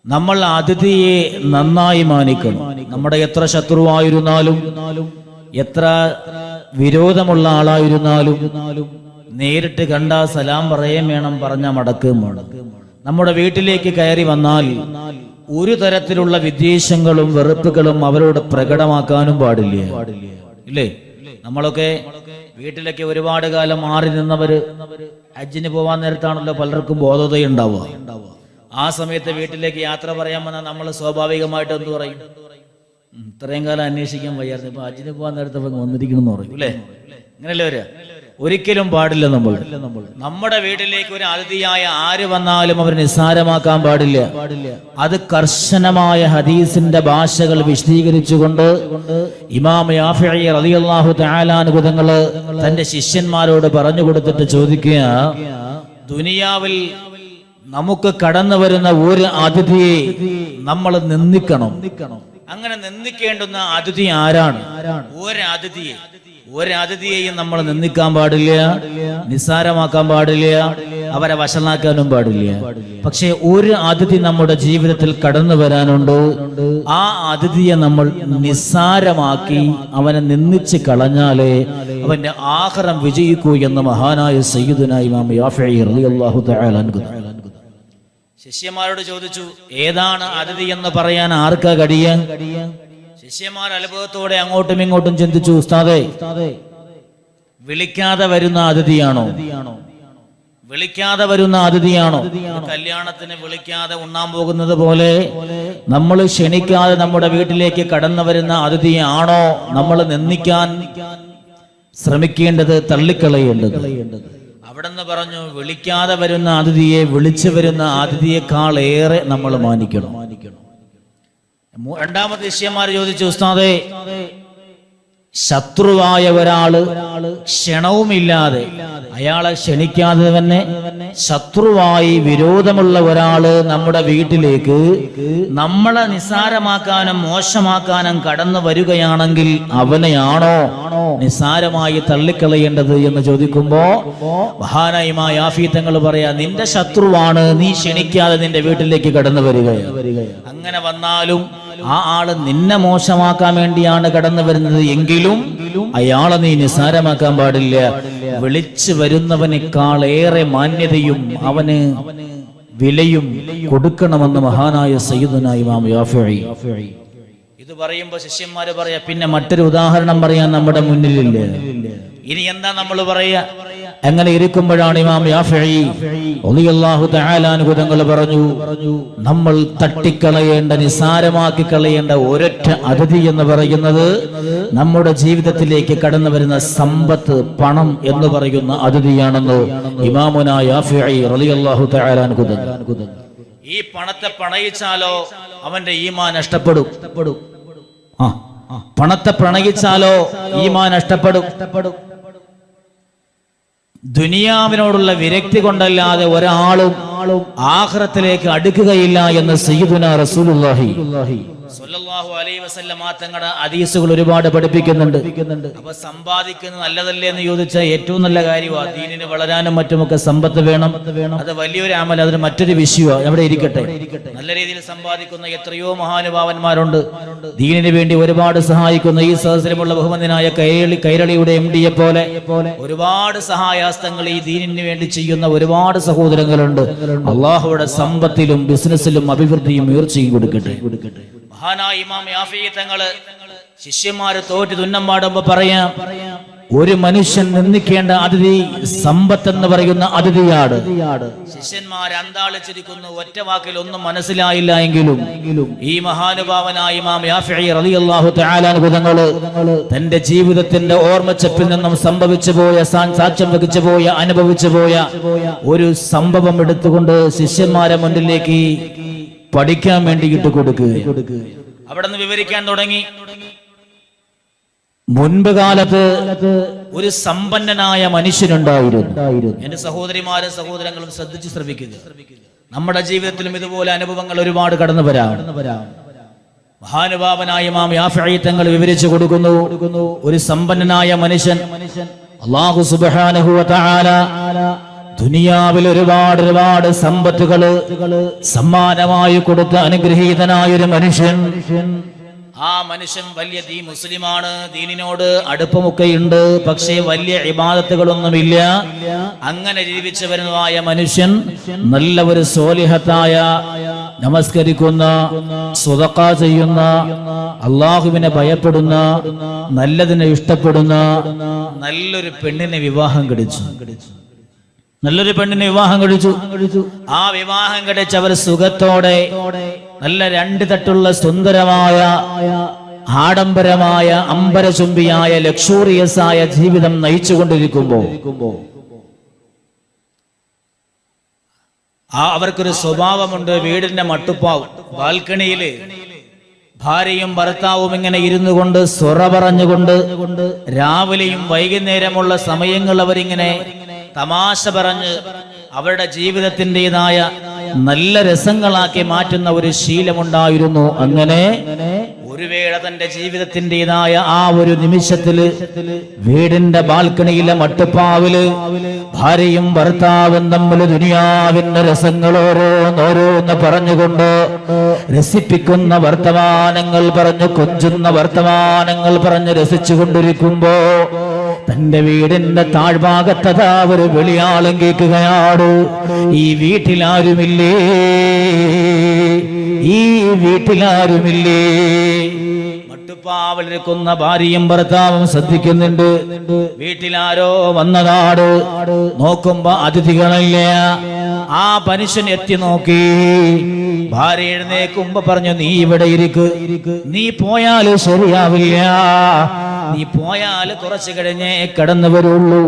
നമ്മൾ അതിഥിയെ നന്നായി മാനിക്കണം. നമ്മുടെ എത്ര ശത്രുവായിരുന്നാലും എത്ര വിരോധമുള്ള ആളായിരുന്നാലും നേരിട്ട് കണ്ട സലാം പറയുകയും വേണം, പറഞ്ഞ മടക്കുകയും വേണം. നമ്മുടെ വീട്ടിലേക്ക് കയറി വന്നാൽ ഒരു തരത്തിലുള്ള വിദ്വേഷങ്ങളും വെറുപ്പുകളും അവരോട് പ്രകടമാക്കാനും പാടില്ല, ഇല്ലേ? നമ്മളൊക്കെ വീട്ടിലൊക്കെ ഒരുപാട് കാലം മാറി നിന്നവര് ഹജ്ജിന് പോവാൻ നേരത്താണല്ലോ പലർക്കും ബോധോദയം ഉണ്ടാവുക. ആ സമയത്ത് വീട്ടിലേക്ക് യാത്ര പറയാൻ വന്നാൽ നമ്മൾ സ്വാഭാവികമായിട്ട് എന്ത് പറയും? ഇത്രയും കാലം അന്വേഷിക്കാൻ വയ്യായിരുന്നു, ഇപ്പൊ ഹജ്ജിന് പോകാൻ നേരത്തെ വന്നിരിക്കണം എന്ന് പറയും, അല്ലേ? അങ്ങനെയല്ലേ വരിക? ഒരിക്കലും പാടില്ല. നമ്മുടെ വീട്ടിലേക്ക് ഒരു അതിഥിയായ ആര് വന്നാലും അവർ നിസ്സാരമാക്കാൻ പാടില്ല. അത് കർശനമായ ഹദീസിന്റെ ഭാഷകൾ വിശദീകരിച്ചുകൊണ്ട് ഇമാം യാഫിഈ റളിയല്ലാഹു തആല അൻഹു തങ്ങൾ തന്റെ ശിഷ്യന്മാരോട് പറഞ്ഞു കൊടുത്തിട്ട് ചോദിക്കുക, ദുനിയാവിൽ നമുക്ക് കടന്നു വരുന്ന ഒരു അതിഥിയെ നമ്മൾ നിന്ദിക്കണം. അങ്ങനെ നിന്ദിക്കേണ്ടുന്ന അതിഥി ആരാണ്? ഒരതിഥിയെയും നമ്മൾ നിന്ദിക്കാൻ പാടില്ല, നിസ്സാരമാക്കാൻ പാടില്ല, അവരെ വഷളാക്കാനും പാടില്ല. പക്ഷെ ഒരു അതിഥി നമ്മുടെ ജീവിതത്തിൽ കടന്നു വരാനുണ്ട്. ആ അതിഥിയെ നമ്മൾ നിസ്സാരമാക്കി അവനെ നിന്ദിച്ച് കളഞ്ഞാലേ അവന്റെ ആഖിറം വിജയിക്കൂ എന്ന് മഹാനായ സയ്യിദുനാ ഇമാം യാഫിഈ റളിയല്ലാഹു തആല അൻഹു ശിഷ്യന്മാരോട് ചോദിച്ചു, ഏതാണ് അതിഥി എന്ന് പറയാൻ ആർക്കാ കഴിയാൻ? ശിഷ്യന്മാർ അത്ഭുതത്തോടെ അങ്ങോട്ടും ഇങ്ങോട്ടും ചിന്തിച്ചു. ഉസ്താദേ, വിളിക്കാതെ വരുന്ന അതിഥിയാണോ? കല്യാണത്തിന് വിളിക്കാതെ ഉണ്ണാൻ പോകുന്നത് പോലെ നമ്മൾ ക്ഷണിക്കാതെ നമ്മുടെ വീട്ടിലേക്ക് കടന്നു വരുന്ന അതിഥിയാണോ നമ്മൾ നിന്ദിക്കാൻ ശ്രമിക്കേണ്ടത്, തള്ളിക്കളയേണ്ടത്? അവിടെന്ന് പറഞ്ഞു, വിളിക്കാതെ വരുന്ന അതിഥിയെ വിളിച്ചു വരുന്ന അതിഥിയേക്കാൾ ഏറെ നമ്മൾ മാനിക്കണം. രണ്ടാമത്തെ ശിഷ്യന്മാർ ചോദിച്ചു, ഉസ്താദേ, ശത്രുവായ ഒരാള് ക്ഷണവുമില്ലാതെ, അയാളെ ക്ഷണിക്കാതെ തന്നെ ശത്രുവായി വിരോധമുള്ള ഒരാള് നമ്മുടെ വീട്ടിലേക്ക് നമ്മളെ നിസ്സാരമാക്കാനും മോശമാക്കാനും കടന്നു വരികയാണെങ്കിൽ അവനെയാണോ നിസ്സാരമായി തള്ളിക്കളയേണ്ടത് എന്ന് ചോദിക്കുമ്പോ മഹാനായ ഇമാം യാഫിഈ തങ്ങൾ പറയാ, നിന്റെ ശത്രുവാണ്, നീ ക്ഷണിക്കാതെ നിന്റെ വീട്ടിലേക്ക് കടന്നു വരികയാണ്. അങ്ങനെ വന്നാലും ആ ആള് നിന്നെ മോശമാക്കാൻ വേണ്ടിയാണ് കടന്നു വരുന്നത് എങ്കിലും അയാളെ നീ നിസ്സാരമാക്കാൻ പാടില്ല. വിളിച്ചു വരുന്നവനേക്കാൾ ഏറെ മാന്യതയും അവന് വിലയും കൊടുക്കണമെന്ന് മഹാനായ സയ്യിദുനാ ഇമാം യാഫിഈ. ഇത് പറയുമ്പോ ശിഷ്യന്മാര് പറയാ, പിന്നെ മറ്റൊരു ഉദാഹരണം പറയാൻ നമ്മുടെ മുന്നിലില്ല. ഇനി എന്താ നമ്മൾ പറയാ? അങ്ങനെ ഇരിക്കുമ്പോഴാണ് ഇമാം യാഫിഈ റളിയല്ലാഹു തആല അൻഹു തങ്ങൾ പറഞ്ഞു, നമ്മൾ തട്ടിക്കളയേണ്ട, നിസ്സാരമാക്കി കളയേണ്ട ഒരൊറ്റ അതിഥി എന്ന് പറയുന്നത് നമ്മുടെ ജീവിതത്തിലേക്ക് കടന്നു വരുന്ന സമ്പത്ത്, പണം എന്ന് പറയുന്ന അതിഥിയാണെന്ന് ഇമാമുനാ യാഫിഈ റളിയല്ലാഹു തആല അൻഹു തങ്ങൾ. ഈ പണത്തെ പണയിച്ചാലോ അവന്റെ ഈമാൻ നഷ്ടപ്പെടും. പണത്തെ പ്രണയിച്ചാലോ ഈമാൻ നഷ്ടപ്പെടും. ദുനിയാവിനോടുള്ള വിരക്തി കൊണ്ടല്ലാതെ ഒരാളും ആഖിറത്തിലേക്ക് അടുക്കുകയില്ല എന്ന് സയ്യിദുനാ റസൂലുള്ളാഹി സ്വല്ലല്ലാഹു അലൈഹി വസല്ലം തങ്ങളുടെ ഹദീസുകൾ ഒരുപാട് പഠിപ്പിക്കുന്നുണ്ട്. അപ്പൊ സമ്പാദിക്കുന്നത് നല്ലതല്ലേ എന്ന് ചോദിച്ചാൽ ഏറ്റവും നല്ല കാര്യമാണ്. ദീനിന് വളരാനും മറ്റുമൊക്കെ സമ്പത്ത് വേണം, അത് വലിയൊരു അമൽ, അതിന് മറ്റൊരു വിഷയമാണ്, അവിടെ ഇരിക്കട്ടെ. നല്ല രീതിയിൽ സമ്പാദിക്കുന്ന എത്രയോ മഹാനുഭാവന്മാരുണ്ട്, ദീനിന് വേണ്ടി ഒരുപാട് സഹായിക്കുന്ന. ഈ സഹസ്രമുള്ള ബഹുമാന്യനായ കൈരളിയുടെ MD പോലെ ഒരുപാട് സഹായാസ്തങ്ങൾ ഈ ദീനിന് വേണ്ടി ചെയ്യുന്ന ഒരുപാട് സഹോദരങ്ങളുണ്ട്. അള്ളാഹുവിടെ സമ്പത്തിലും ബിസിനസ്സിലും അഭിവൃദ്ധിയും ഉയർച്ചയും കൊടുക്കട്ടെ. മഹാനായ ഇമാം യാഫിഈ തങ്ങള് ശിഷ്യന്മാര് തോറ്റ് തുന്നം പാടുമ്പോ പറയാം, ഒരു മനുഷ്യൻ നിന്ദിക്കേണ്ട അതിഥി സമ്പത്ത് എന്ന് പറയുന്ന അതിഥിയാണ്. ശിഷ്യന്മാർ അന്താളിച്ചിരിക്കുന്നു. ഒറ്റ വാക്കിൽ ഒന്നും മനസ്സിലായില്ല എങ്കിലും ഈ മഹാനുഭാവനായ ഇമാം യാഫിഈ റളിയല്ലാഹു തആല അൻഹു തങ്ങൾ തന്റെ ജീവിതത്തിന്റെ ഓർമ്മച്ചപ്പിൽ നിന്നും സംഭവിച്ചു പോയ, സാക്ഷ്യം വഹിച്ചു പോയ, അനുഭവിച്ചു പോയ ഒരു സംഭവം എടുത്തുകൊണ്ട് ശിഷ്യന്മാരെ മുന്നിലേക്ക് പഠിക്കാൻ വേണ്ടിയിട്ട് കൊടുക്കുക. അവിടെ നിന്ന് വിവരിക്കാൻ തുടങ്ങി. മുൻപ് കാലത്ത് ഒരു സമ്പന്നനായ മനുഷ്യനുണ്ടായിരുന്നു. എന്റെ സഹോദരിമാരും സഹോദരങ്ങളും ശ്രദ്ധിച്ച് ശ്രമിക്കുക. നമ്മുടെ ജീവിതത്തിലും ഇതുപോലെ അനുഭവങ്ങൾ ഒരുപാട് കടന്നു വരാം. മഹാനുഭാവനായ ഇമാം യാഫിഈ തങ്ങൾ വിവരിച്ചു കൊടുക്കുന്നു. ഒരു സമ്പന്നനായ മനുഷ്യൻ, അല്ലാഹു സുബ്ഹാനഹു വ തആല ദുനിയാവിൽ ഒരുപാട് സമ്പത്തുകള് സമ്മാനമായി കൊടുത്ത അനുഗ്രഹീതനായൊരു മനുഷ്യൻ. ആ മനുഷ്യൻ വലിയ മുസ്ലിമാണ്, ദീനിനോട് അടുപ്പമൊക്കെയുണ്ട്, പക്ഷേ വലിയ ഇബാദത്തുകളൊന്നുമില്ല. അങ്ങനെ ജീവിച്ചു വരുന്നതായ മനുഷ്യൻ നല്ല ഒരു സ്വാലിഹത്തായ, നമസ്കരിക്കുന്ന, സ്വതക്ക ചെയ്യുന്ന, അള്ളാഹുവിനെ ഭയപ്പെടുന്ന, നല്ലതിനെ ഇഷ്ടപ്പെടുന്ന നല്ലൊരു പെണ്ണിനെ വിവാഹം കഴിച്ചു. നല്ലൊരു പെണ്ണിനെ വിവാഹം കഴിച്ചു. ആ വിവാഹം കഴിച്ച് അവർ സുഖത്തോടെ നല്ല രണ്ട് തട്ടുള്ള സുന്ദരമായ, ആഡംബരമായ, അമ്പരചുംബിയായ, ലക്ഷൂറിയസ് ആയ ജീവിതം നയിച്ചുകൊണ്ടിരിക്കുമ്പോ അവർക്കൊരു സ്വഭാവമുണ്ട്. വീടിന്റെ മട്ടുപ്പാവ് ബാൽക്കണിയില് ഭാര്യയും ഭർത്താവും ഇങ്ങനെ ഇരുന്നു കൊണ്ട് സൊറ പറഞ്ഞുകൊണ്ട് രാവിലെയും വൈകുന്നേരമുള്ള സമയങ്ങൾ അവരിങ്ങനെ തമാശ പറഞ്ഞ് അവരുടെ ജീവിതത്തിൻ്റെതായ നല്ല രസങ്ങളാക്കി മാറ്റുന്ന ഒരു ശീലമുണ്ടായിരുന്നു. അങ്ങനെ ഒരു വേള തന്റെ ജീവിതത്തിൻ്റെതായ ആ ഒരു നിമിഷത്തില് വീടിന്റെ ബാൽക്കണിയിലെ മട്ടുപ്പാവില് ഭാര്യയും ഭർത്താവും തമ്മിൽ ദുനിയാവിന്റെ രസങ്ങൾ ഓരോന്നോരോന്ന് പറഞ്ഞുകൊണ്ട് രസിപ്പിക്കുന്ന വർത്തമാനങ്ങൾ പറഞ്ഞ്, കൊഞ്ചുന്ന വർത്തമാനങ്ങൾ പറഞ്ഞ് രസിച്ചുകൊണ്ടിരിക്കുമ്പോ തന്റെ വീടിന്റെ താഴ്ഭാഗത്തതാ ഒരു വെളിയാളം കേൾക്കുകയാണ്. ഈ വീട്ടിലാരുമില്ലേ, ഈ വീട്ടിലാരുമില്ലേ. മട്ടുപ്പാവിലിരിക്കുന്ന ഭാര്യയും ഭർത്താവും ശ്രദ്ധിക്കുന്നുണ്ട്. വീട്ടിലാരോ വന്നതാണ്. നോക്കുമ്പോ അതിഥികളില്ല. ആ മനുഷ്യൻ എത്തി നോക്കി. ഭാര്യ എഴുന്നേക്കുമ്പോ പറഞ്ഞു, നീ ഇവിടെ ഇരിക്ക്, നീ പോയാല് ശരിയാവില്ല, നീ പോയാല് കുറച്ച് കഴിഞ്ഞേ കടന്നു വരുള്ളൂ.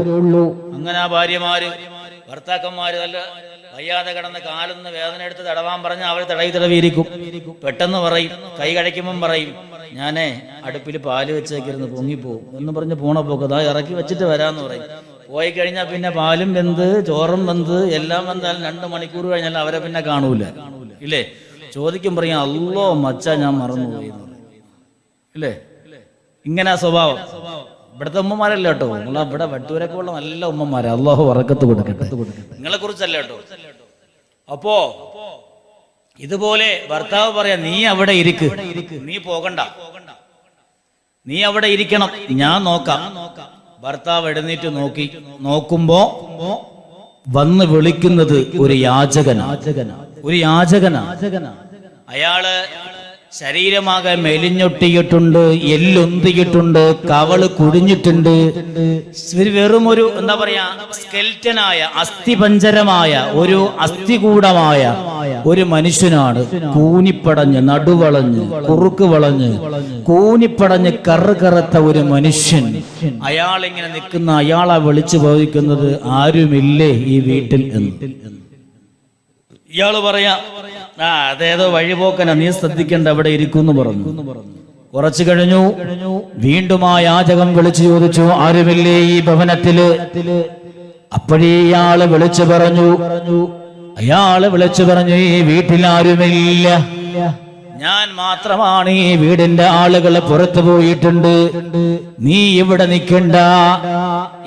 അങ്ങനെ ആ ഭാര്യമാര് ഭർത്താക്കന്മാര് നല്ല വയ്യാതെ കിടന്ന് കാലൊന്ന് വേദന എടുത്ത് തടവാൻ പറഞ്ഞ് അവർ തടവിയിരിക്കും. പെട്ടെന്ന് പറയും, കൈ കഴിക്കുമ്പം പറയും, ഞാനേ അടുപ്പിൽ പാല് വെച്ചേക്കിരുന്ന് പൊങ്ങിപ്പോവും എന്ന് പറഞ്ഞ് പോണ പോക്കതാ ഇറക്കി വെച്ചിട്ട് വരാന്ന് പറയും. പോയി കഴിഞ്ഞാൽ പിന്നെ പാലും വെന്ത് ചോറും വെന്ത് എല്ലാം വെന്താലും 2 മണിക്കൂർ കഴിഞ്ഞാൽ അവരെ പിന്നെ കാണൂല. ഇല്ലേ? ചോദിക്കും പറയാം, അല്ലോ മച്ച ഞാൻ മറന്നുപോയി, ഇല്ലേ? ഇങ്ങനെ സ്വഭാവം. ഇവിടുത്തെ ഉമ്മമാരല്ല കേട്ടോ, ഇവിടെ വട്ടൂരൊക്കെ ഉള്ള നല്ല ഉമ്മമാരാ. അള്ളാഹു വറക്കത്ത് കൊടുക്കട്ടെ. നിങ്ങളെ കുറിച്ചല്ല കേട്ടോ. അപ്പോ ഇതുപോലെ ഭർത്താവ് പറയാ, നീ അവിടെ ഇരിക്ക്, നീ പോകണ്ട, നീ അവിടെ ഇരിക്കണം, ഞാൻ നോക്കാം. ഭർത്താവ് എഴുന്നേറ്റ് നോക്കുമ്പോ വന്ന് വിളിക്കുന്നത് ഒരു യാചകനാ. അയാള് ശരീരമാകെ മെലിഞ്ഞൊട്ടിയിട്ടുണ്ട്, എല്ലൊന്തിയിട്ടുണ്ട്, കവള് കുഴിഞ്ഞിട്ടുണ്ട്. വെറും ഒരു എന്താ പറയാ, സ്കെൽറ്റനായ, അസ്ഥിപഞ്ചരമായ, ഒരു അസ്ഥികൂടമായ ഒരു മനുഷ്യനാണ്. കൂനിപ്പടഞ്ഞ്, നടുവളഞ്ഞ്, കുറുക്ക് വളഞ്ഞ്, കൂനിപ്പടഞ്ഞ് കറുകറുത്ത ഒരു മനുഷ്യൻ. അയാൾ ഇങ്ങനെ നിൽക്കുന്ന, അയാളെ വിളിച്ചു ചോദിക്കുന്നത്, ആരുമില്ലേ ഈ വീട്ടിൽ എന്ന്. ഇയാള് പറയാ, അതേതോ വഴിപോക്കനാ, നീ ശ്രദ്ധിക്കേണ്ട, അവിടെ ഇരിക്കുന്നു പറഞ്ഞു. കുറച്ചു കഴിഞ്ഞു, വീണ്ടും ആ യാചകം വിളിച്ചു ചോദിച്ചു, ആരുമില്ലേ ഈ ഭവനത്തില്? അപ്പോഴേ ഇയാള് വിളിച്ചു പറഞ്ഞു, ഈ വീട്ടിൽ ആരുമില്ല, ഞാൻ മാത്രമാണ്. ഈ വീടിന്റെ ആളുകളെ പുറത്തു പോയിട്ടുണ്ട്, നീ ഇവിടെ നിൽക്കണ്ട.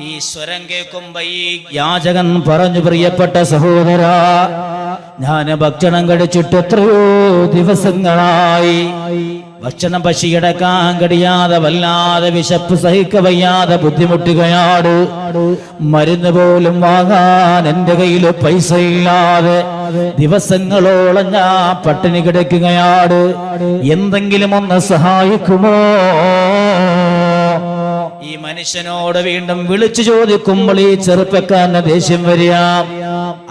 ഈ സ്വരം കേൾക്കുമ്പോ ഈ യാചകൻ പറഞ്ഞു, പ്രിയപ്പെട്ട സഹോദരാ, ഞാൻ ഭക്ഷണം കഴിച്ചിട്ട് എത്രയോ ദിവസങ്ങളായി. ഭക്ഷണം പശിയടക്കാൻ കഴിയാതെ വല്ലാതെ വിശപ്പ് സഹിക്കവയ്യാതെ ബുദ്ധിമുട്ടുകയാണ്. മരുന്ന് പോലും വാങ്ങാൻ എന്റെ കയ്യിൽ പൈസ ഇല്ലാതെ ദിവസങ്ങളോളം ഞാൻ പട്ടിണി കിടക്കുകയാണ്. എന്തെങ്കിലും ഒന്ന് സഹായിക്കുമോ? ഈ മനുഷ്യനോട് വീണ്ടും വിളിച്ചു ചോദിക്കുമ്പോൾ ഈ ചെറുപ്പക്കാരന് ദേഷ്യം വരിക.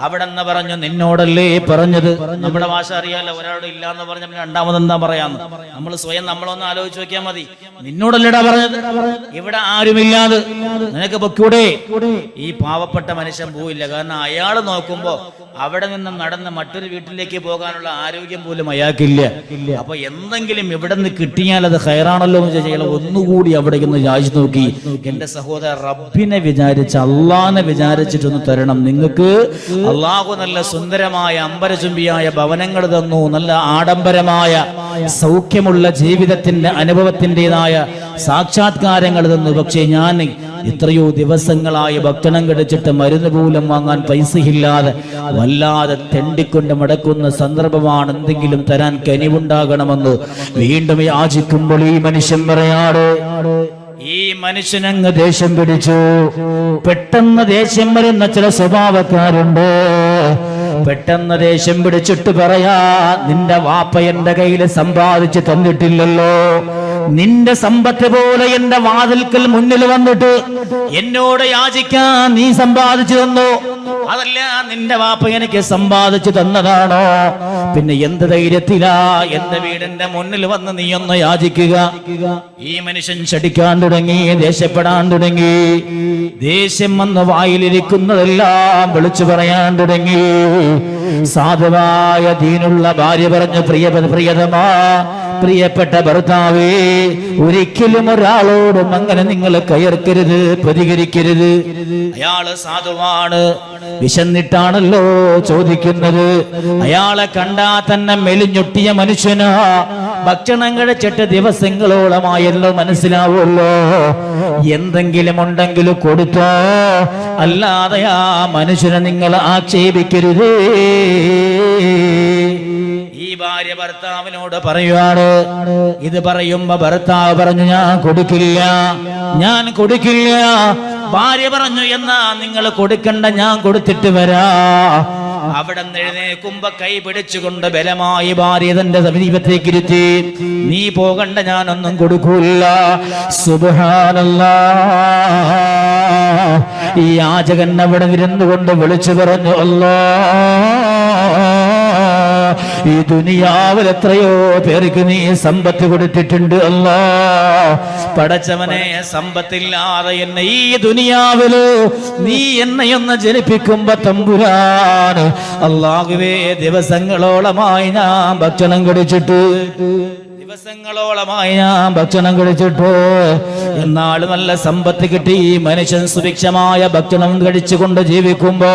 അവിടെ നിന്ന് പറഞ്ഞു, നിന്നോടല്ലേ പറഞ്ഞത്. നമ്മുടെ ഭാഷ അറിയാലോ, ഒരാളോട് ഇല്ലാന്ന് പറഞ്ഞ രണ്ടാമതെന്താ പറയാന്ന്. നമ്മൾ സ്വയം നമ്മളൊന്ന് ആലോചിച്ച് നോക്കിയാൽ മതി. നിന്നോടല്ലേടാ പറഞ്ഞത്, ഇവിടെ ആരുമില്ലാതെ നിനക്ക് പൊക്കൂടെ? ഈ പാവപ്പെട്ട മനുഷ്യൻ പോയില്ല. കാരണം അയാൾ നോക്കുമ്പോ അവിടെ നിന്നും നടന്ന് മറ്റൊരു വീട്ടിലേക്ക് പോകാനുള്ള ആരോഗ്യം പോലും അയാൾക്കില്ല. അപ്പൊ എന്തെങ്കിലും ഇവിടെ നിന്ന് കിട്ടിയാൽ അത് ഹൈറാണല്ലോ എന്ന് ചോദിച്ചാൽ ഒന്നുകൂടി അവിടേക്ക് ഒന്ന് യാചിച്ചു നോക്കി. എന്റെ സഹോദരൻ, റബ്ബിനെ വിചാരിച്ച്, അള്ളാനെ വിചാരിച്ചിട്ടൊന്ന് തരണം. നിങ്ങൾക്ക് അള്ളാഹു നല്ല സുന്ദരമായ അമ്പരചുംബിയായ ഭവനങ്ങൾ തന്നു, നല്ല ആഡംബരമായ സൗഖ്യമുള്ള ജീവിതത്തിന്റെ അനുഭവത്തിൻ്റെതായ സാക്ഷാത്കാരങ്ങൾ തന്നു. പക്ഷേ എത്രയോ ദിവസങ്ങളായി ഭക്ഷണം കഴിച്ചിട്ട് മരുന്ന് പോലും വാങ്ങാൻ പൈസയില്ലാതെ വല്ലാതെ തെണ്ടിക്കൊണ്ട് മടക്കുന്ന സന്ദർഭമാണ്. എന്തെങ്കിലും തരാൻ കനിവുണ്ടാകണമെന്ന് വീണ്ടും യാചിക്കുമ്പോൾ ഈ മനുഷ്യൻ പറയാറ്, ഈ മനുഷ്യനങ്ങ് ദേഷ്യം പിടിച്ചു. പെട്ടെന്ന് ദേഷ്യം വരുന്ന ചില സ്വഭാവക്കാരുണ്ട്. പെട്ടെന്ന് ദേഷ്യം പിടിച്ചിട്ട് പറയാ, നിന്റെ വാപ്പ എന്റെ കയ്യിൽ സമ്പാദിച്ച് തന്നിട്ടില്ലല്ലോ. നിന്റെ സമ്പത്ത് പോലെ എന്റെ വാതിൽക്കൽ മുന്നിൽ വന്നിട്ട് എന്നോട് യാചിക്കാൻ നീ സമ്പാദിച്ചു തന്നോ? അതല്ല, നിന്റെ വാപ്പ എനിക്ക് സമ്പാദിച്ചു തന്നതാണോ? പിന്നെ എന്ത് ധൈര്യത്തിലാ എന്റെ വീടിന്റെ മുന്നിൽ വന്ന് നീ ഒന്ന് യാചിക്കുക? ഈ മനുഷ്യൻ ചടിക്കാൻ തുടങ്ങി, ദേഷ്യപ്പെടാൻ തുടങ്ങി. ദേഷ്യം വന്ന് വായിലിരിക്കുന്നതെല്ലാം വിളിച്ചു പറയാൻ തുടങ്ങി. സാധുവായ ദീനുള്ള ഭാര്യ പറഞ്ഞു, പ്രിയതമാ, പ്രിയപ്പെട്ട ഭർത്താവേ, ഒരിക്കലും ഒരാളോടും അങ്ങനെ നിങ്ങൾ കയർക്കരുത്, പ്രതികരിക്കരുത്. അയാള് സാധുവാണ്, വിശന്നിട്ടാണല്ലോ ചോദിക്കുന്നത്. അയാളെ കണ്ടാ തന്നെ മെലിഞ്ഞൊട്ടിയ മനുഷ്യനാ. ഭക്ഷണം കഴിച്ചിട്ട് ദിവസങ്ങളോളമായല്ലോ, മനസ്സിലാവുമല്ലോ. എന്തെങ്കിലും ഉണ്ടെങ്കിലും കൊടുത്തോ, അല്ലാതെ ആ മനുഷ്യനെ നിങ്ങൾ ആക്ഷേപിക്കരുത്. ഈ ഭാര്യ ഭർത്താവിനോട് പറയുവാണ്. ഇത് പറയുമ്പോ ഭർത്താവ് പറഞ്ഞു, ഞാൻ കൊടുക്കില്ല. ഭാര്യ പറഞ്ഞു, എന്നാ നിങ്ങൾ കൊടുക്കണ്ട, ഞാൻ കൊടുത്തിട്ട് വരാ. അവിടെ എഴുന്നേക്കുമ്പോ കൈ പിടിച്ചുകൊണ്ട് ബലമായി ഭാര്യ തന്റെ സമീപത്തേക്ക് ഇരുത്തി, നീ പോകണ്ട, ഞാനൊന്നും കൊടുക്കൂല. സുബ്ഹാനല്ലാഹ്. ഈ യാചകൻ അവിടെ ഇരുന്നുകൊണ്ട് വിളിച്ചു പറഞ്ഞു, അല്ലാഹ്, ഈ ദുനിയാവിൽ എത്രയോ പേർക്ക് നീ സമ്പത്ത് കൊടുത്തിട്ടുണ്ട് അല്ലാഹ്. പടച്ചവനെ, സമ്പത്തില്ലാതെ എന്നെ ഈ ദുനിയാവില് നീ എന്നെയൊന്ന് ജനിപ്പിക്കുമ്പോ തമ്പുരാന് അല്ലാഹുവേ, ദിവസങ്ങളോളമായി ഞാൻ ഭക്ഷണം കഴിച്ചിട്ട് എന്നാൽ നല്ല സമ്പത്ത് കിട്ടി. ഈ മനുഷ്യൻ സുഭിക്ഷമായ ഭക്ഷണം കഴിച്ചുകൊണ്ട് ജീവിക്കുമ്പോ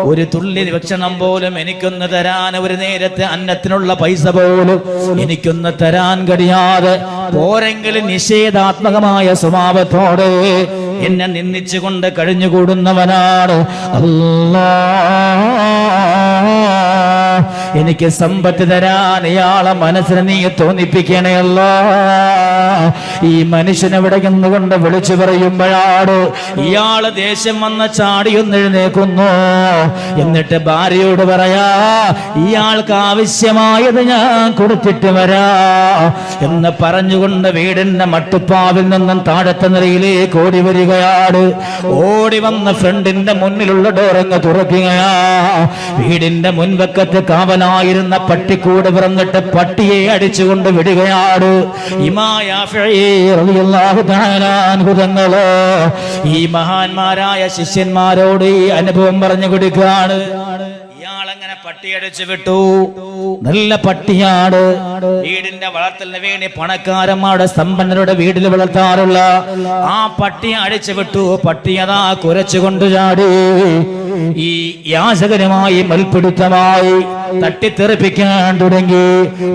ഒരു തുള്ളി ഭക്ഷണം പോലും എനിക്കൊന്ന് തരാൻ, ഒരു നേരത്തെ അന്നത്തിനുള്ള പൈസ പോലും എനിക്കൊന്ന് തരാൻ കഴിയാതെ, പോരെങ്കിലും നിഷേധാത്മകമായ സ്വഭാവത്തോടെ എന്നെ നിന്ദിച്ചുകൊണ്ട് കഴിഞ്ഞുകൂടുന്നവനാണ് അല്ലാഹ്. എനിക്ക് സമ്പത്ത് തരാൻ ഇയാളെ മനസ്സിനെ നീ തോന്നിപ്പിക്കണേ അല്ലാഹ്. ഈ മനുഷ്യനെവിടെ നിന്നുകൊണ്ട് വിളിച്ചു പറയുമ്പോഴാണ് ഇയാള് ദേഷ്യം വന്ന ചാടിയൊന്ന് എഴുന്നേക്കുന്നു. എന്നിട്ട് ഭാര്യയോട് പറയാ, ഇയാൾക്ക് ആവശ്യമായത് ഞാൻ കൊടുത്തിട്ട് വരാ എന്ന് പറഞ്ഞുകൊണ്ട് വീടിന്റെ മട്ടുപ്പാവിൽ നിന്നും താഴത്തെ നിലയിലേക്ക് ഓടി വരികയാണ്. ഓടി വന്ന ഫ്രണ്ടിന്റെ മുന്നിലുള്ള ഡോറങ്ങ് തുറക്കുകയാ. വീടിന്റെ മുൻവക്കത്ത് കാവലായിരുന്ന പട്ടിക്കൂട് പിറന്നിട്ട് പട്ടിയെ അടിച്ചുകൊണ്ട് വിടുകയാണ്. ഈ മഹാന്മാരായ ശിഷ്യന്മാരോട് ഈ അനുഭവം പറഞ്ഞു കൊടുക്കുകയാണ്. ഇയാളങ്ങനെ പട്ടിയടിച്ചു വിട്ടു. നല്ല പട്ടിയാണ്. വീടിന്റെ വളർത്തലിന് വേണ്ടി പണക്കാരന്മാരുടെ സമ്പന്നരുടെ വീട്ടിൽ വളർത്താറുള്ള ആ പട്ടിയെ അടിച്ചു വിട്ടു. പട്ടി അതാ കുരച്ചുകൊണ്ട് ചാടി. ഈ യാചകനുമായി മൽപ്പിടുത്തമായി തട്ടിത്തെറിപ്പിക്കാൻ തുടങ്ങി.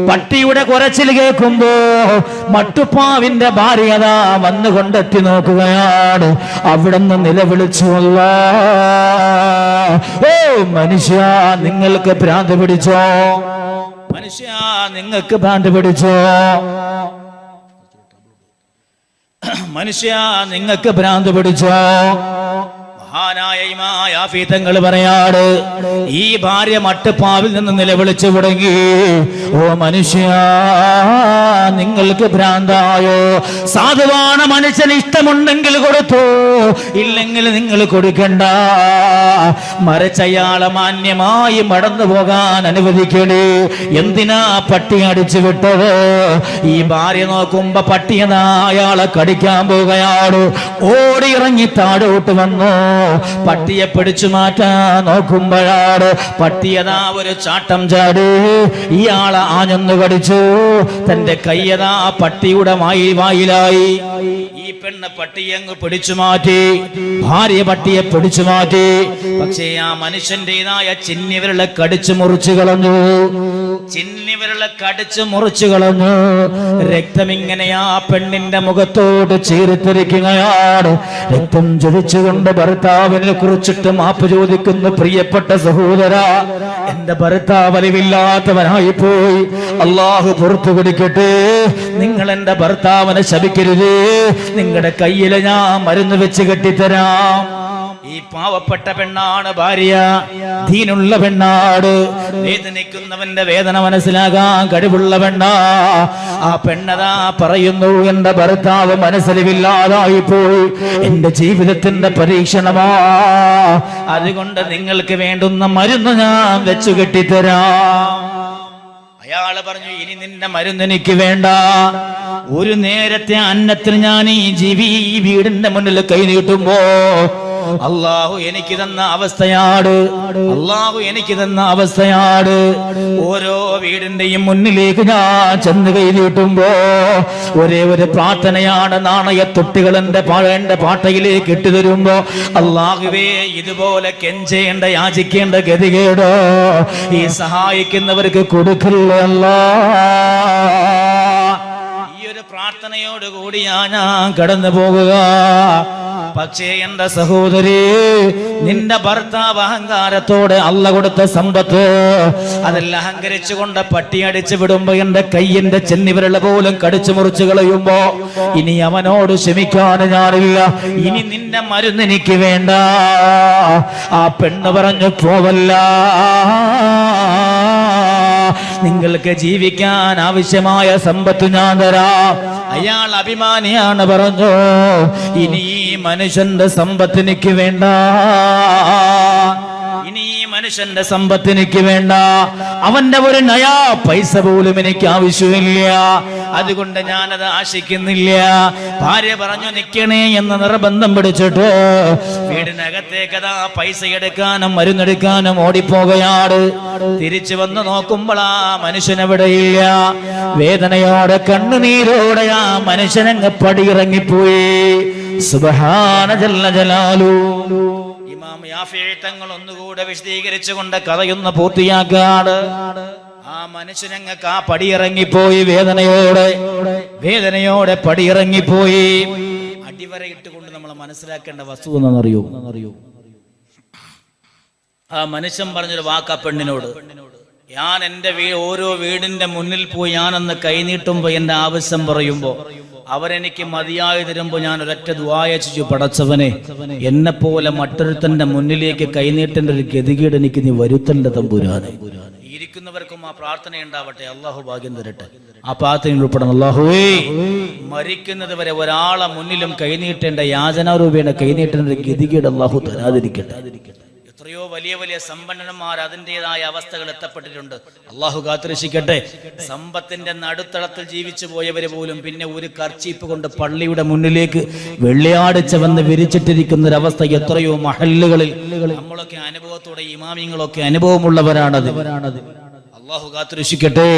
പട്ടിയുടെ കുരച്ചിൽ കേൾക്കുമ്പോ മട്ടുപ്പാവിന്റെ ഭാര്യത വന്നുകൊണ്ടെത്തി നോക്കുകയാണ്. അവിടുന്ന് നിലവിളിച്ചു, അല്ലാഹ്, ഓ മനുഷ്യ, നിങ്ങൾക്ക് ഭ്രാന്ത് പിടിച്ചോ? മനുഷ്യ, നിങ്ങൾക്ക് ഭ്രാന്ത് പിടിച്ചോ? മനുഷ്യ, നിങ്ങൾക്ക് ഭ്രാന്ത് പിടിച്ചോ? മഹാനായ ഇമാം യാഫി തങ്ങൾ പറയാണ്, ഈ ഭാര്യ മട്ടുപ്പാവിൽ നിന്ന് നിലവിളിച്ചു തുടങ്ങി, ഓ മനുഷ്യ, നിങ്ങൾക്ക് ഭ്രാന്തായോ? സാധുവാണ്, മനുഷ്യന് ഇഷ്ടമുണ്ടെങ്കിൽ കൊടുത്തു, ഇല്ലെങ്കിൽ നിങ്ങൾ കൊടുക്കണ്ട. മറിച്ചയാളെ മാന്യമായി മടന്നു പോകാൻ അനുവദിക്കണേ. എന്തിനാ പട്ടി അടിച്ചു വിട്ടത്? ഈ ഭാര്യ നോക്കുമ്പോ പട്ടിയതാ അയാളെ കടിക്കാൻ പോവുകയാണ്. ഓടിയിറങ്ങി താഴോട്ട് വന്നു. പട്ടിയെ പിടിച്ചു മാറ്റാൻ നോക്കുമ്പോഴാണ് പട്ടിയതാ ഒരു ചാട്ടം ചാടി ഇയാളെ ആഞ്ഞൊന്നു കടിച്ചു. തന്റെ കയ്യതാ പട്ടിയുടെ വായിലായി. ഈ പെണ്ണ് പട്ടിയെ അങ്ങ് പിടിച്ചു മാറ്റി, ഭാര്യ പട്ടിയെ പിടിച്ചു മാറ്റി. പക്ഷേ ആ മനുഷ്യന്റേതായ ചിന്നിവിരളെ കടിച്ചു മുറിച്ചു കളഞ്ഞു, ചിന്നിവിരളെ കടിച്ചു മുറിച്ചു കളഞ്ഞു. രക്തമിങ്ങനെ ആ പെണ്ണിന്റെ മുഖത്തോട് ചീറിത്തെറിക്കുകയാണ്. രക്തം ജ്വലിച്ചുകൊണ്ട് ഭർത്താവിനെ കുറിച്ചിട്ട് മാപ്പ് ചോദിക്കുന്ന പ്രിയപ്പെട്ട സഹോദര, എന്റെ ഭർത്താവ് അറിവില്ലാത്തവനായി പോയി, അള്ളാഹു പുറത്തു കൊടുക്കട്ടെ. നിങ്ങൾ എന്റെ ഭർത്താവിനെ ശപിക്കരുത്, നിങ്ങളുടെ കയ്യിൽ ഞാൻ മരുന്ന് വെച്ച് കെട്ടിത്തരാം. ഈ പാവപ്പെട്ട പെണ്ണാണ് ഭാര്യ, ദീനുള്ള പെണ്ണാട്, വേദനിക്കുന്നവന്റെ വേദന മനസ്സിലാകാൻ കഴിവുള്ള പെണ്ണാ. ആ പെണ്ണതാ പറയുന്നു, എന്റെ ഭർത്താവ് മനസ്സിലില്ലാതായി പോയി, എന്റെ ജീവിതത്തിന്റെ പരീക്ഷണമാ, അതുകൊണ്ട് നിങ്ങൾക്ക് വേണ്ടുന്ന മരുന്ന് ഞാൻ വെച്ചു കെട്ടിത്തരാം. അയാള് പറഞ്ഞു, ഇനി നിന്റെ മരുന്ന് എനിക്ക് വേണ്ട, ഒരു നേരത്തെ അന്നത്തിന് ഞാൻ ഈ വീടിന്റെ മുന്നിൽ കൈ നീട്ടുമ്പോ അള്ളാഹു എനിക്ക് തന്ന അവസ്ഥയാണ്, അള്ളാഹു എനിക്ക് തന്ന അവസ്ഥയാണ്. ഓരോ വീടിന്റെയും മുന്നിലേക്ക് ഞാൻ ചെന്ന് കൈ നീട്ടുമ്പോ ഒരേ ഒരു പ്രാർത്ഥനയാണ്, നാണയത്തൊട്ടികൾ എന്റെ പാട്ടയിലേക്ക് ഇട്ടു തരുമ്പോ, അള്ളാഹുവേ ഇതുപോലെ കെഞ്ചേണ്ട യാചിക്കേണ്ട ഗതികേട് ഈ സഹായിക്കുന്നവർക്ക് കൊടുക്കില്ല അല്ലാ. ഈ ഒരു പ്രാർത്ഥനയോടുകൂടിയാ ഞാൻ കടന്നു പോകുക. പക്ഷേ എന്റെ സഹോദരി, നിന്റെ ഭർത്താവ് അഹങ്കാരത്തോടെ അള്ള കൊടുത്ത സമ്പത്ത് അതെല്ലാം അഹങ്കരിച്ചുകൊണ്ട് പട്ടിയടിച്ചു വിടുമ്പോ എന്റെ കയ്യിന്റെ ചെന്നിവിരൽ പോലും കടിച്ചു മുറിച്ചു കളയുമ്പോ ഇനി അവനോട് ക്ഷമിക്കാൻ ഞാനില്ല, ഇനി നിന്റെ മരുന്ന് എനിക്ക് വേണ്ട. ആ പെണ്ണ് പറഞ്ഞു, പോവല്ല, നിങ്ങൾക്ക് ജീവിക്കാൻ ആവശ്യമായ സമ്പത്ത് ഞാൻ തരാം. അയാൾ അഭിമാനിയാണ്, പറഞ്ഞു, ഇനി ഈ മനുഷ്യന്റെ സമ്പത്ത് എനിക്ക് വേണ്ട, ഇനി ഈ മനുഷ്യന്റെ സമ്പത്ത് എനിക്ക് വേണ്ട, അവന്റെ ഒരു നയാ പൈസ പോലും എനിക്ക് ആവശ്യമില്ല, അതുകൊണ്ട് ഞാനത് ആശിക്കുന്നില്ല. ഭാര്യ പറഞ്ഞു, നിക്കണേ എന്ന് നിർബന്ധം പിടിച്ചിട്ട് വീടിനകത്തേക്കതാ പൈസ എടുക്കാനും മരുന്നെടുക്കാനും ഓടിപ്പോകയാണ്. തിരിച്ചു വന്ന് നോക്കുമ്പോൾ ആ മനുഷ്യനെവിടെയില്ല. വേദനയോടെ കണ്ണുനീരോടെ ആ മനുഷ്യനങ്ങ് പടിയിറങ്ങിപ്പോയി. സുബ്ഹാന ജല്ല ജലാലു. ഇമാം യാഫിഈ തങ്ങൾ ഒന്നുകൂടെ വിശദീകരിച്ചുകൊണ്ട് കഥയൊന്ന് പൂർത്തിയാക്കാണ്. ആ മനുഷ്യനങ്ങക്ക് ആ പടിയിറങ്ങിപ്പോയി, വേദനയോടെ പടിയിറങ്ങിപ്പോയി. അടിവരയിട്ടുകൊണ്ട് നമ്മൾ മനസ്സിലാക്കേണ്ട വസ്തു എന്നറിയോ? ആ മനുഷ്യൻ പറഞ്ഞൊരു വാക്കാ പെണ്ണിനോട്, ഞാൻ എന്റെ ഓരോ വീടിന്റെ മുന്നിൽ പോയി ഞാനന്ന് കൈനീട്ടുമ്പോ എന്റെ ആവശ്യം പറയുമ്പോ അവരെനിക്ക് മതിയായി തരുമ്പോ ഞാൻ ഒരൊറ്റ ദുആയ ചെയ്തു, പടച്ചവനെ എന്നെ പോലെ മറ്റൊരുത്തന്റെ മുന്നിലേക്ക് കൈനീട്ടേണ്ട ഒരു ഗതികേട് എനിക്ക് നീ വരുത്തല്ല തമ്പുരാനെ. ഇരിക്കുന്നവർക്കും ആ പ്രാർത്ഥന ഉണ്ടാവട്ടെ, അള്ളാഹു ഭാഗ്യം തരട്ടെ. ആ പ്രാർത്ഥനയിൽ ഉൾപ്പെടണം. അള്ളാഹുവേ, മരിക്കുന്നത് വരെ ഒരാളെ മുന്നിലും കൈനീട്ടേണ്ട യാചനാരൂപേണ കൈനീട്ടേണ്ട ഒരു ഗതികേട് അള്ളാഹു തരാതിരിക്കട്ടെ. എത്രയോ വലിയ വലിയ സമ്പന്നന്മാർ അതിൻ്റെതായ അവസ്ഥകൾ എത്തപ്പെട്ടിട്ടുണ്ട്. അള്ളാഹു കാത്തുരക്ഷിക്കട്ടെ. സമ്പത്തിന്റെ നടുത്തളത്തിൽ ജീവിച്ചു പോയവര് പോലും പിന്നെ ഒരു കർച്ചീപ്പ് കൊണ്ട് പള്ളിയുടെ മുന്നിലേക്ക് വെള്ളിയാഴ്ച വന്ന് വിരിച്ചിട്ടിരിക്കുന്ന ഒരവസ്ഥ എത്രയോ മഹല്ലുകളിൽ നമ്മളൊക്കെ അനുഭവത്തോടെ ഇമാമിങ്ങളൊക്കെ അനുഭവമുള്ളവരാണത്. അള്ളാഹു കാത്തുരക്ഷിക്കട്ടെ.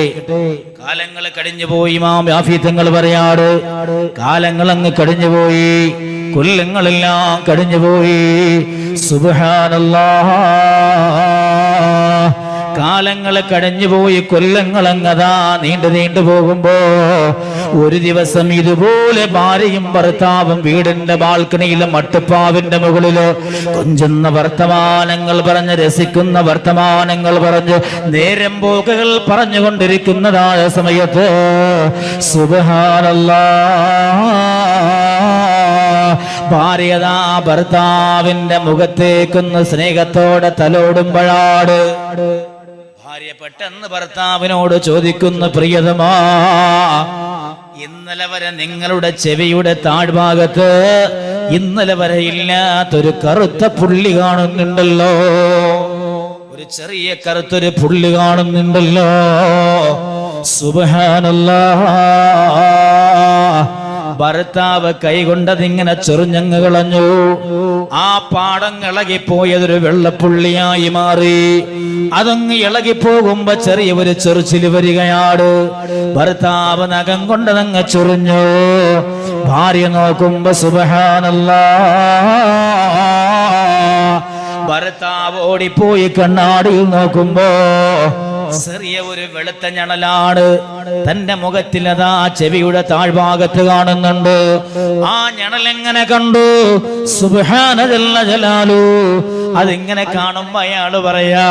കാലങ്ങൾ കഴിഞ്ഞുപോയി. ഇമാം യാഫി തങ്ങൾ പറയാറ്, കാലങ്ങൾ അങ്ങ് കഴിഞ്ഞുപോയി, കൊല്ലങ്ങളെല്ലാം കഴിഞ്ഞുപോയി. സുബ്ഹാനല്ലാഹ്, കാലങ്ങൾ കഴിഞ്ഞുപോയി, കൊല്ലങ്ങളങ്ങതാ നീണ്ടു പോകുമ്പോ ഒരു ദിവസം ഇതുപോലെ ഭാര്യയും ഭർത്താവും വീടിന്റെ ബാൽക്കണിയിലും മട്ടുപ്പാവിന്റെ മുകളിലോ കൊഞ്ചുന്ന വർത്തമാനങ്ങൾ പറഞ്ഞ്, രസിക്കുന്ന വർത്തമാനങ്ങൾ പറഞ്ഞ്, നേരം പോക്കുകൾ പറഞ്ഞുകൊണ്ടിരിക്കുന്നതായ സമയത്ത് സുബ്ഹാനല്ലാഹ്, ഭാര്യതാ ഭർത്താവിന്റെ മുഖത്തേക്കൊന്ന് സ്നേഹത്തോടെ തലോടുമ്പോഴാണ് ഭാര്യ പെട്ടെന്ന് ഭർത്താവിനോട് ചോദിക്കുന്നു, പ്രിയതമാ, ഇന്നലെ വരെ നിങ്ങളുടെ ചെവിയുടെ താഴ്ഭാഗത്ത് ഇന്നലെ വരെ ഇല്ലാത്തൊരു കറുത്ത പുള്ളി കാണുന്നുണ്ടല്ലോ, ഒരു ചെറിയ കറുത്തൊരു പുള്ളി കാണുന്നുണ്ടല്ലോ. സുബ്ഹാനല്ലാഹ്, ഭർത്താവ് കൈകൊണ്ടതിങ്ങനെ ചെറുഞ്ഞങ്ങ് കളഞ്ഞു. ആ പാടം ഇളകിപ്പോയതൊരു വെള്ളപ്പുള്ളിയായി മാറി. അതങ്ങ് ഇളകിപ്പോകുമ്പോ ചെറിയ ഒരു ചെറുച്ചില് വരികയാണ്. ഭർത്താവ് നഖം കൊണ്ടതങ്ങ് ചൊറിഞ്ഞു. ഭാര്യ നോക്കുമ്പോ സുബ്ഹാനല്ലാഹ്, ഭർത്താവ് ഓടിപ്പോയി കണ്ണാടിയിൽ നോക്കുമ്പോ ചെറിയ ഒരു വെളുത്ത ഞണലാണ്. തന്റെ മുഖത്തിൽ അതാ ചെവിയുടെ താഴ്ഭാഗത്ത് കാണുന്നുണ്ട്. ആ ഞണലെങ്ങനെ കണ്ടു? സുബ്ഹാന ജല്ല ജലാലു. അതിങ്ങനെ കാണുമ്പോ അയാള് പറയാ,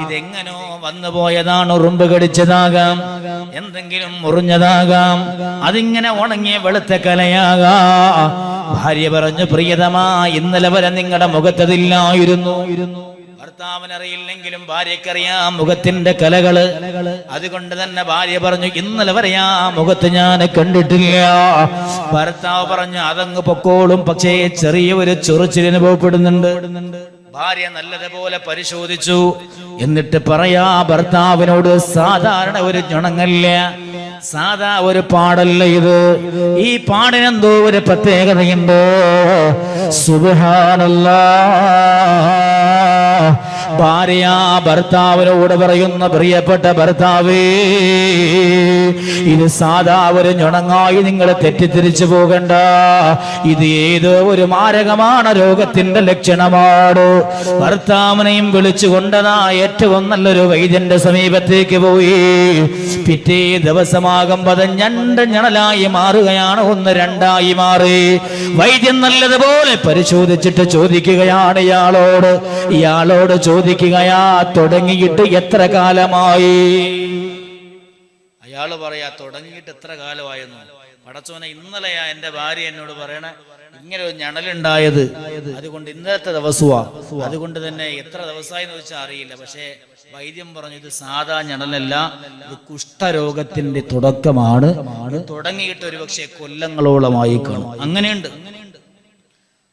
ഇതെങ്ങനോ വന്നു പോയതാണ്. ഉറുമ്പ് കടിച്ചതാകാം, എന്തെങ്കിലും മുറിഞ്ഞതാകാം, അതിങ്ങനെ ഉണങ്ങിയ വെളുത്ത കലയാകാം. ഭാര്യ പറഞ്ഞു, പ്രിയതമാ, ഇന്നലെ വരെ നിങ്ങളുടെ മുഖത്തതില്ലായിരുന്നു. ഭർത്താവിനറിയില്ലെങ്കിലും ഭാര്യക്കറിയാം മുഖത്തിന്റെ കലകള്. അതുകൊണ്ട് തന്നെ ഭാര്യ പറഞ്ഞു, ഇന്നലെ വരെ ആ മുഖത്ത് ഞാൻ കണ്ടിട്ടില്ല. ഭർത്താവ് പറഞ്ഞു, അതങ്ങ് പൊക്കോളും, പക്ഷേ ചെറിയ ഒരു ചൊറിച്ചിൽ അനുഭവപ്പെടുന്നുണ്ട്. ഭാര്യ നല്ലതുപോലെ പരിശോധിച്ചു. എന്നിട്ട് പറയാ ഭർത്താവിനോട്, സാധാരണ ഒരു ഞുണങ്ങല്ല, സാധാ ഒരു പാടല്ല ഇത്. ഈ പാടിനെന്തോ ഒരു പ്രത്യേകതയുണ്ട്. സുബ്ഹാനല്ലാഹ്. ഭാര്യ ഭർത്താവിനോട് പറയുന്ന, പ്രിയപ്പെട്ട ഭർത്താവേ, ഇത് സാധാ ഒരു ഞുണങ്ങായി നിങ്ങൾ തെറ്റിദ്ധരിച്ചു പോകണ്ട. ഇത് ഏതോ ഒരു മാരകமான രോഗത്തിന്റെ ലക്ഷണമാണ്. ഭർത്താവിനെയും വിളിച്ചു കൊണ്ടതാ ഏറ്റവും നല്ലൊരു വൈദ്യന്റെ സമീപത്തേക്ക് പോയി. പിറ്റേ ദിവസമാകുമ്പോൾ അത് ഞണലായി മാറുകയാണ്. ഒന്ന് രണ്ടായി മാറി. വൈദ്യൻ നല്ലതുപോലെ പരിശോധിച്ചിട്ട് ചോദിക്കുകയാണ് ഇയാളോട് ചോദിക്കുകയാ, തുടങ്ങിയിട്ട് എത്ര കാലമായി? അയാള് പറയാ, തുടങ്ങിയിട്ട് എത്ര കാലമായിരുന്നു? പടച്ചോനെ, ഇന്നലെയാ എന്റെ ഭാര്യ എന്നോട് പറയണ ഇങ്ങനെ ഒരു ഞണലുണ്ടായത്. അതുകൊണ്ട് ഇന്നത്തെ ദിവസമാ. അതുകൊണ്ട് തന്നെ എത്ര ദിവസമായി എന്ന് വെച്ചാൽ അറിയില്ല. പക്ഷേ വൈദ്യം പറഞ്ഞു, ഇത് സാധാ ഞണലല്ല, ഇത് കുഷ്ഠരോഗത്തിന്റെ തുടക്കമാണ്. തുടങ്ങിയിട്ട് ഒരു പക്ഷേ കൊല്ലങ്ങളോളമായി കാണും. അങ്ങനെയുണ്ട്.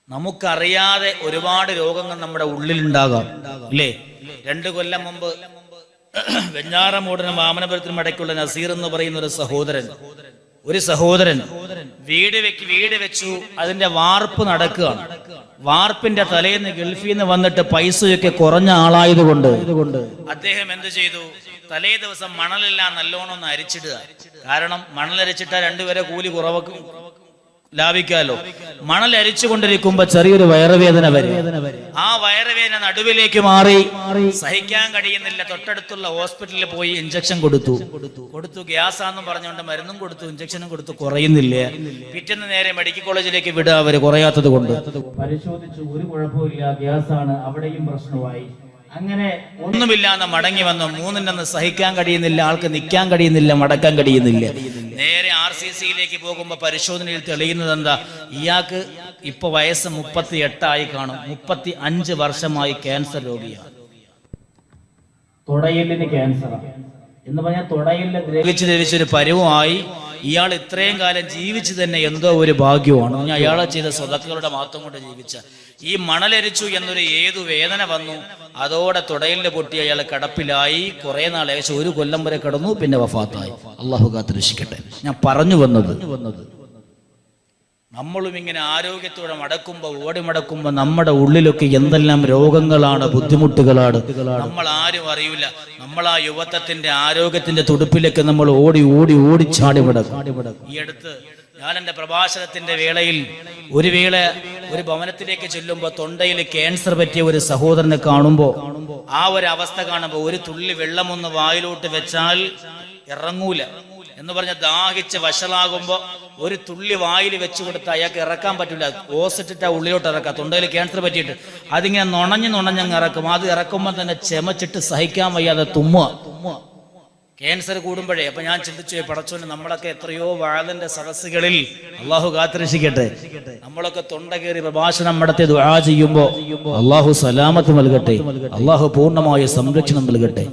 നമുക്കറിയാതെ ഒരുപാട് രോഗങ്ങൾ നമ്മുടെ ഉള്ളിലുണ്ടാകാം, അല്ലേ? 2 കൊല്ലം മുമ്പ് വെഞ്ഞാറമൂടിനും വാമനപുരത്തിനും ഇടയ്ക്കുള്ള നസീർ എന്ന് പറയുന്ന ഒരു സഹോദരൻ വീട് വെച്ചു. അതിന്റെ വാർപ്പ് നടക്കുകയാണ്. വാർപ്പിന്റെ തലേന്ന് ഗൾഫിൽ നിന്ന് വന്നിട്ട് പൈസയൊക്കെ കുറഞ്ഞ ആളായതുകൊണ്ട് അദ്ദേഹം എന്ത് ചെയ്തു? തലേ ദിവസം മണലെല്ലാം നല്ലോണം ഒന്ന് അരിച്ചിടുക. കാരണം മണലരിച്ചിട്ട 2 പേരെ കൂലി കുറവക്കും ലാഭിക്കാലോ. മണൽ അരിച്ചുകൊണ്ടിരിക്കുമ്പോ ചെറിയൊരു വയറുവേദന വരും. ആ വയറുവേദന നടുവിലേക്ക് മാറി. സഹിക്കാൻ കഴിയുന്നില്ല. തൊട്ടടുത്തുള്ള ഹോസ്പിറ്റലിൽ പോയി ഇഞ്ചക്ഷൻ കൊടുത്തു. ഗ്യാസാന്നും പറഞ്ഞുകൊണ്ട് മരുന്നും കൊടുത്തു, ഇഞ്ചക്ഷനും കൊടുത്തു. കുറയുന്നില്ല. പിറ്റേന്ന് നേരെ മെഡിക്കൽ കോളേജിലേക്ക് വിടുക. അവര് കുറയാത്തത് കൊണ്ട് പരിശോധിച്ചു, ഒരു കുഴപ്പമില്ല, ഗ്യാസാണ്. അവിടെയും പ്രശ്നമായി. അങ്ങനെ ഒന്നുമില്ലാന്ന് മടങ്ങി വന്നു. 3 സഹിക്കാൻ കഴിയുന്നില്ല, ആൾക്ക് നിൽക്കാൻ കഴിയുന്നില്ല, മടക്കാൻ കഴിയുന്നില്ല. നേരെ RCCയിലേക്ക് പോകുമ്പോ പരിശോധനയിൽ തെളിയുന്നത് എന്താ? ഇയാൾക്ക് ഇപ്പൊ വയസ്സ് 38 കാണും. 35 വർഷമായി ക്യാൻസർ രോഗിയാണ്. തുടയിലിന് ക്യാൻസറാണ് എന്ന് പറഞ്ഞാൽ തുടയിലെ ദ്രവിച്ചൊരു പരുവമായി. ഇയാൾ ഇത്രയും കാലം ജീവിച്ചു തന്നെ എന്തോ ഒരു ഭാഗ്യമാണ്. അയാളെ ചെയ്ത സ്വതക്കുകളുടെ മാത്രം കൊണ്ട് ജീവിച്ച ഈ മണലരിച്ചു എന്നൊരു ഏതു വേദന വന്നു. അതോടെ തുടയിലിന്റെ പൊട്ടി അയാൾ കിടപ്പിലായി. കുറെ നാൾ, ഏകദേശം 1 കൊല്ലം വരെ കിടന്നു. പിന്നെ വഫാത്തായി. അള്ളാഹു കാത്തുരക്ഷിക്കട്ടെ. ഞാൻ പറഞ്ഞു വന്നത് നമ്മളും ഇങ്ങനെ ആരോഗ്യത്തോടെ ഓടി മടക്കുമ്പോൾ നമ്മുടെ ഉള്ളിലൊക്കെ എന്തെല്ലാം രോഗങ്ങളാണ്, ബുദ്ധിമുട്ടുകളാണ്, നമ്മൾ ആരും അറിയില്ല. നമ്മൾ ആ യുവത്വത്തിന്റെ ആരോഗ്യത്തിന്റെ തുടുപ്പിലേക്ക് നമ്മൾ ഓടിച്ചാടി വിടക്കും. ഈ അടുത്ത് ഞാൻ എൻ്റെ പ്രഭാഷണത്തിന്റെ വേളയിൽ ഒരു ഭവനത്തിലേക്ക് ചെല്ലുമ്പോൾ തൊണ്ടയിൽ ക്യാൻസർ പറ്റിയ ഒരു സഹോദരനെ കാണുമ്പോൾ, ആ ഒരു അവസ്ഥ കാണുമ്പോൾ, ഒരു തുള്ളി വെള്ളമൊന്ന് വായിലോട്ട് വെച്ചാൽ ഇറങ്ങൂല എന്ന് പറഞ്ഞ ദാഹിച്ച് വഷളാകുമ്പോ ഒരു തുള്ളി വായിൽ വെച്ച് കൊടുത്ത് അയാൾക്ക് ഇറക്കാൻ പറ്റില്ല. ഓസിട്ടിട്ട് ആ ഉള്ളിലോട്ട് ഇറക്കാം. തൊണ്ടയിൽ ക്യാൻസർ പറ്റിയിട്ട് അതിങ്ങനെ നുണഞ്ഞങ്ങ് ഇറക്കും. അത് ഇറക്കുമ്പോൾ തന്നെ ചെമച്ചിട്ട് സഹിക്കാൻ വയ്യാതെ തുമ്മുക. ക്യാൻസർ കൂടുമ്പോഴേ അപ്പൊ ഞാൻ ചിന്തിച്ചു, പടച്ചോനെ, നമ്മളൊക്കെ എത്രയോ വാഴന്റെ സദസ്സുകളിൽ, അള്ളാഹു കാത്തുരക്ഷിക്കട്ടെ, നമ്മളൊക്കെ തൊണ്ട കയറി പ്രഭാഷണം നടത്തി ദുആ ചെയ്യുമ്പോ അള്ളാഹു സലാമത്ത് നൽകട്ടെ, അള്ളാഹു പൂർണ്ണമായ സംരക്ഷണം നൽകട്ടെ.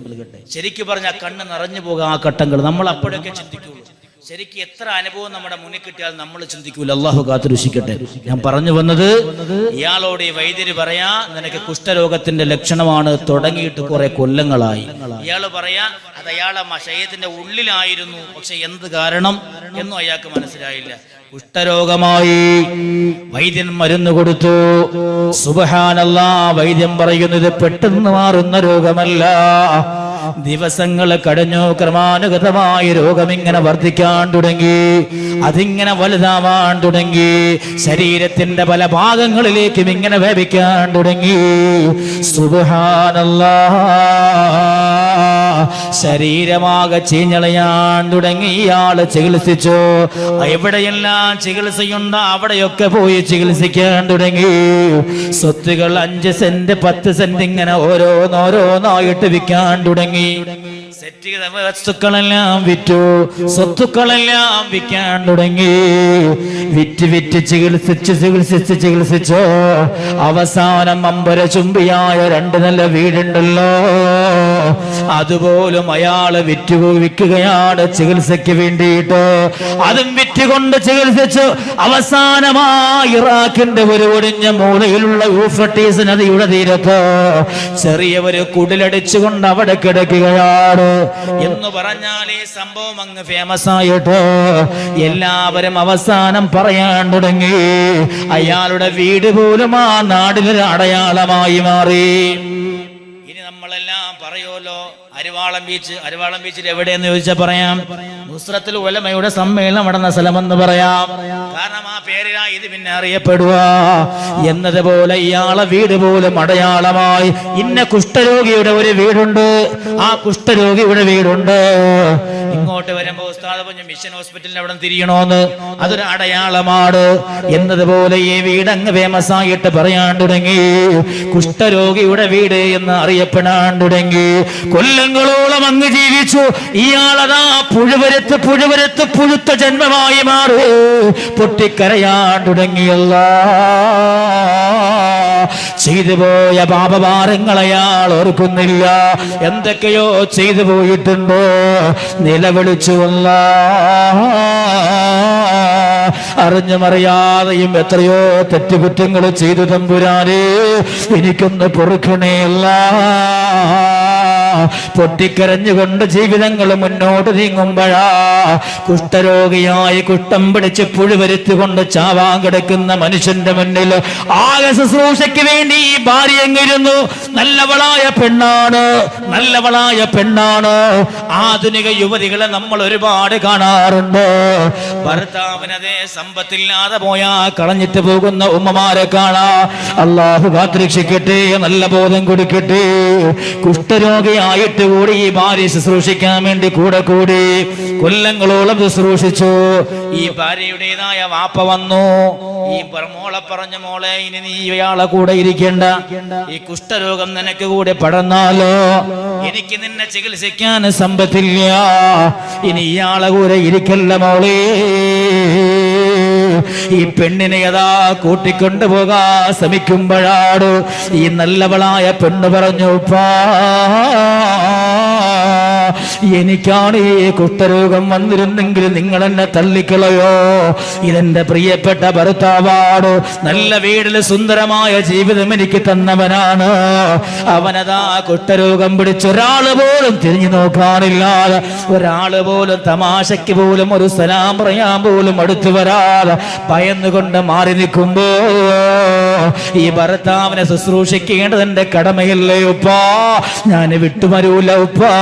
ശരിക്കും പറഞ്ഞ കണ്ണ് നിറഞ്ഞു പോകാം ആ ഘട്ടങ്ങൾ. നമ്മൾ അപ്പോഴൊക്കെ ചിന്തിക്കുള്ളൂ, ശരിക്കും എത്ര അനുഭവം നമ്മുടെ മുന്നിൽ കിട്ടിയാൽ നമ്മൾ ചിന്തിക്കൂല. അള്ളാഹു കാത്തുരക്ഷിക്കട്ടെ. ഞാൻ പറഞ്ഞു വന്നത്, ഇയാളോട് ഈ വൈദ്യര് പറയാ, നിനക്ക് കുഷ്ഠരോഗത്തിന്റെ ലക്ഷണമാണ്, തുടങ്ങിയിട്ട് കുറെ കൊല്ലങ്ങളായി. ഇയാള് പറയാ അത് അയാളെ ശരീരത്തിന്റെ ഉള്ളിലായിരുന്നു, പക്ഷെ എന്ത് കാരണം എന്നും അയാൾക്ക് മനസ്സിലായില്ല. കുഷ്ഠരോഗമായി. വൈദ്യൻ മരുന്ന് കൊടുത്തു. സുബ്ഹാനല്ലാഹ്, വൈദ്യം പറയുന്നത് പെട്ടെന്ന് മാറുന്ന രോഗമല്ല. ദിവസങ്ങൾ കടഞ്ഞു, ക്രമാനുഗതമായി രോഗം ഇങ്ങനെ വർദ്ധിക്കാൻ തുടങ്ങി, അതിങ്ങനെ വലുതാവാൻ തുടങ്ങി, ശരീരത്തിന്റെ പല ഭാഗങ്ങളിലേക്കും ഇങ്ങനെ വ്യാപിക്കാൻ തുടങ്ങി. സുബ്ഹാനല്ലാഹ്, ശരീരമാകെ ചീഞ്ഞളയാൻ തുടങ്ങി. ഇയാള് ചികിത്സിച്ചു. എവിടെയെല്ലാം ചികിത്സയുണ്ടോ അവിടെയൊക്കെ പോയി ചികിത്സിക്കാൻ തുടങ്ങി. സ്വത്തുകൾ 5 സെന്റ് 10 സെന്റ് ഇങ്ങനെ ഓരോന്നോരോന്നായിട്ട് വിൽക്കാൻ തുടങ്ങി. വസ്തുക്കളെല്ലാം വിറ്റു, സ്വത്തുക്കളെല്ലാം വിൽക്കാൻ തുടങ്ങി. വിറ്റ് ചികിത്സിച്ചോ അവസാനം അമ്പര ചുംബിയായ 2 നില വീടുണ്ടല്ലോ, അതുപോലും അയാള് വിൽക്കുകയാണ് ചികിത്സയ്ക്ക് വേണ്ടിയിട്ട്. അതും വിറ്റുകൊണ്ട് ചികിത്സിച്ചു. അവസാനമായി ഇറാഖിന്റെ ഒരു ഒടിഞ്ഞ മൂലയിലുള്ള യൂഫ്രട്ടീസ് നദിയുടെ തീരത്ത് ചെറിയ ഒരു കുടിലടിച്ചുകൊണ്ട് അവിടെ കിടക്കുകയാണ്. എന്ന് പറഞ്ഞാൽ ഈ സംഭവം അങ്ങ് ഫേമസ് ആയിട്ട് എല്ലാവരും അവസാനം പറയാൻ തുടങ്ങി. അയാളുടെ വീട് പോലും ആ നാടിലൊരു അടയാളമായി മാറി. ഇനി നമ്മളെല്ലാം പറയുമല്ലോ, അരിവാളം ബീച്ചിൽ എവിടെയെന്ന് ചോദിച്ചാൽ പറയാം, നുസ്രത്തുൽ ഉലമയുടെ സമ്മേളനം നടന്ന സ്ഥലമെന്ന് പറയാം. കാരണം ആ പേരിലാ ഇത് പിന്നെ അറിയപ്പെടുക. എന്നതുപോലെ ഇയാളെ വീട് പോലും അടയാളമായി. ഇന്ന കുഷ്ഠരോഗിയുടെ ഒരു വീടുണ്ട്, ആ കുഷ്ഠരോഗിയുടെ വീടുണ്ട്. ഇങ്ങോട്ട് വരുമ്പോ ഉസ്താദ് പറഞ്ഞു മിഷൻ ഹോസ്പിറ്റലിൽ അവിടെ തിരിയണോന്ന്, അതൊരു അടയാളമാണ്. എന്നതുപോലെ ഈ വീട് അങ്ങ് ഫേമസ് ആയിട്ട് പറയാൻ തുടങ്ങി. കുഷ്ഠരോഗിയുടെ വീട് എന്ന് അറിയപ്പെടാൻ തുടങ്ങി. കൊല്ലങ്ങളോളം അങ്ങ് ജീവിച്ചു. ഇയാളതാ പുഴുവരത്ത് പുഴുത്ത ജന്മമായി മാറി പൊട്ടിക്കരയാൻ തുടങ്ങിയല്ല. ചെയ്തു പോയ പാപഭാരങ്ങൾ അയാൾ ഓർക്കുന്നില്ല. എന്തൊക്കെയോ ചെയ്തു പോയിട്ടുണ്ട്. നിലവിളിച്ചുവല്ല. അറിഞ്ഞുമറിയാതെയും എത്രയോ തെറ്റുകുറ്റങ്ങൾ ചെയ്തു തമ്പുരാനേ, എനിക്കൊന്ന് പൊറുക്കണേയല്ല. പൊട്ടിക്കരഞ്ഞുകൊണ്ട് ജീവിതങ്ങൾ മുന്നോട്ട് നീങ്ങുമ്പോഴാ കുഷ്ഠരോഗിയായി കുഷ്ഠം പിടിച്ച് പുഴുവരുത്തുകൊണ്ട് ചാവാൻ കിടക്കുന്ന മനുഷ്യന്റെ മുന്നിൽ ആകെ ശുശ്രൂഷയ്ക്ക് വേണ്ടി ഈ ഭാര്യ എങ്ങിരുന്നു. നല്ലവളായ പെണ്ണാണ്. ആധുനിക യുവതികളെ നമ്മൾ ഒരുപാട് കാണാറുണ്ട്. ഭർത്താവിനതേ സമ്പത്തില്ലാതെ പോയാ കളഞ്ഞിട്ട് പോകുന്ന ഉമ്മമാരെ കാണാ. അള്ളാഹു കാത്തുരക്ഷിക്കട്ടെ, നല്ല ബോധം കൊടുക്കട്ടെ. കുഷ്ഠരോഗിയായിട്ട് കൂടി ഈ ഭാര്യ ശുശ്രൂഷിക്കാൻ വേണ്ടി കൂടെ കൂടി കൊല്ലങ്ങളോളം ശുശ്രൂഷിച്ചു. ഈ ഭാര്യയുടേതായ വാപ്പ വന്നു. ഈ മോളെ പറഞ്ഞ, മോളെ ഇനി നീ ഇയാളെ കൂടെ ഇരിക്കേണ്ട, ഈ കുഷ്ഠരോഗം നിനക്ക് കൂടെ പടർന്നാലോ, എനിക്ക് നിന്നെ ചികിത്സിക്കാൻ സമ്പത്തില്ല, ഇനി ഇയാളെ കൂടെ ഇരിക്കല്ല മോളെ. ഈ പെണ്ണിനെ യഥാ കൂട്ടിക്കൊണ്ടുപോകാൻ ശ്രമിക്കുമ്പോഴാണ് ഈ നല്ലവളായ പെണ്ണ് പറഞ്ഞു, എനിക്കാണ് ഈ കുഷ്ഠരോഗം വന്നിരുന്നെങ്കിൽ നിങ്ങൾ എന്നെ തള്ളിക്കളയോ? ഇതെന്റെ പ്രിയപ്പെട്ട ഭർത്താവാണ്. നല്ല വീടില് സുന്ദരമായ ജീവിതം എനിക്ക് തന്നവനാണ്. അവനതാ കുഷ്ഠരോഗം പിടിച്ചൊരാള് പോലും തിരിഞ്ഞു നോക്കാനില്ലാതെ, ഒരാള് പോലും തമാശയ്ക്ക് പോലും ഒരു സലാം പറയാൻ പോലും അടുത്തു വരാതെ ഭയന്നുകൊണ്ട് മാറി നിൽക്കുമ്പോ ഈ ഭർത്താവിനെ ശുശ്രൂഷിക്കേണ്ടത് എന്റെ കടമയല്ലേ ഉപ്പാ? ഞാൻ വിട്ടുമരൂല ഉപ്പാ.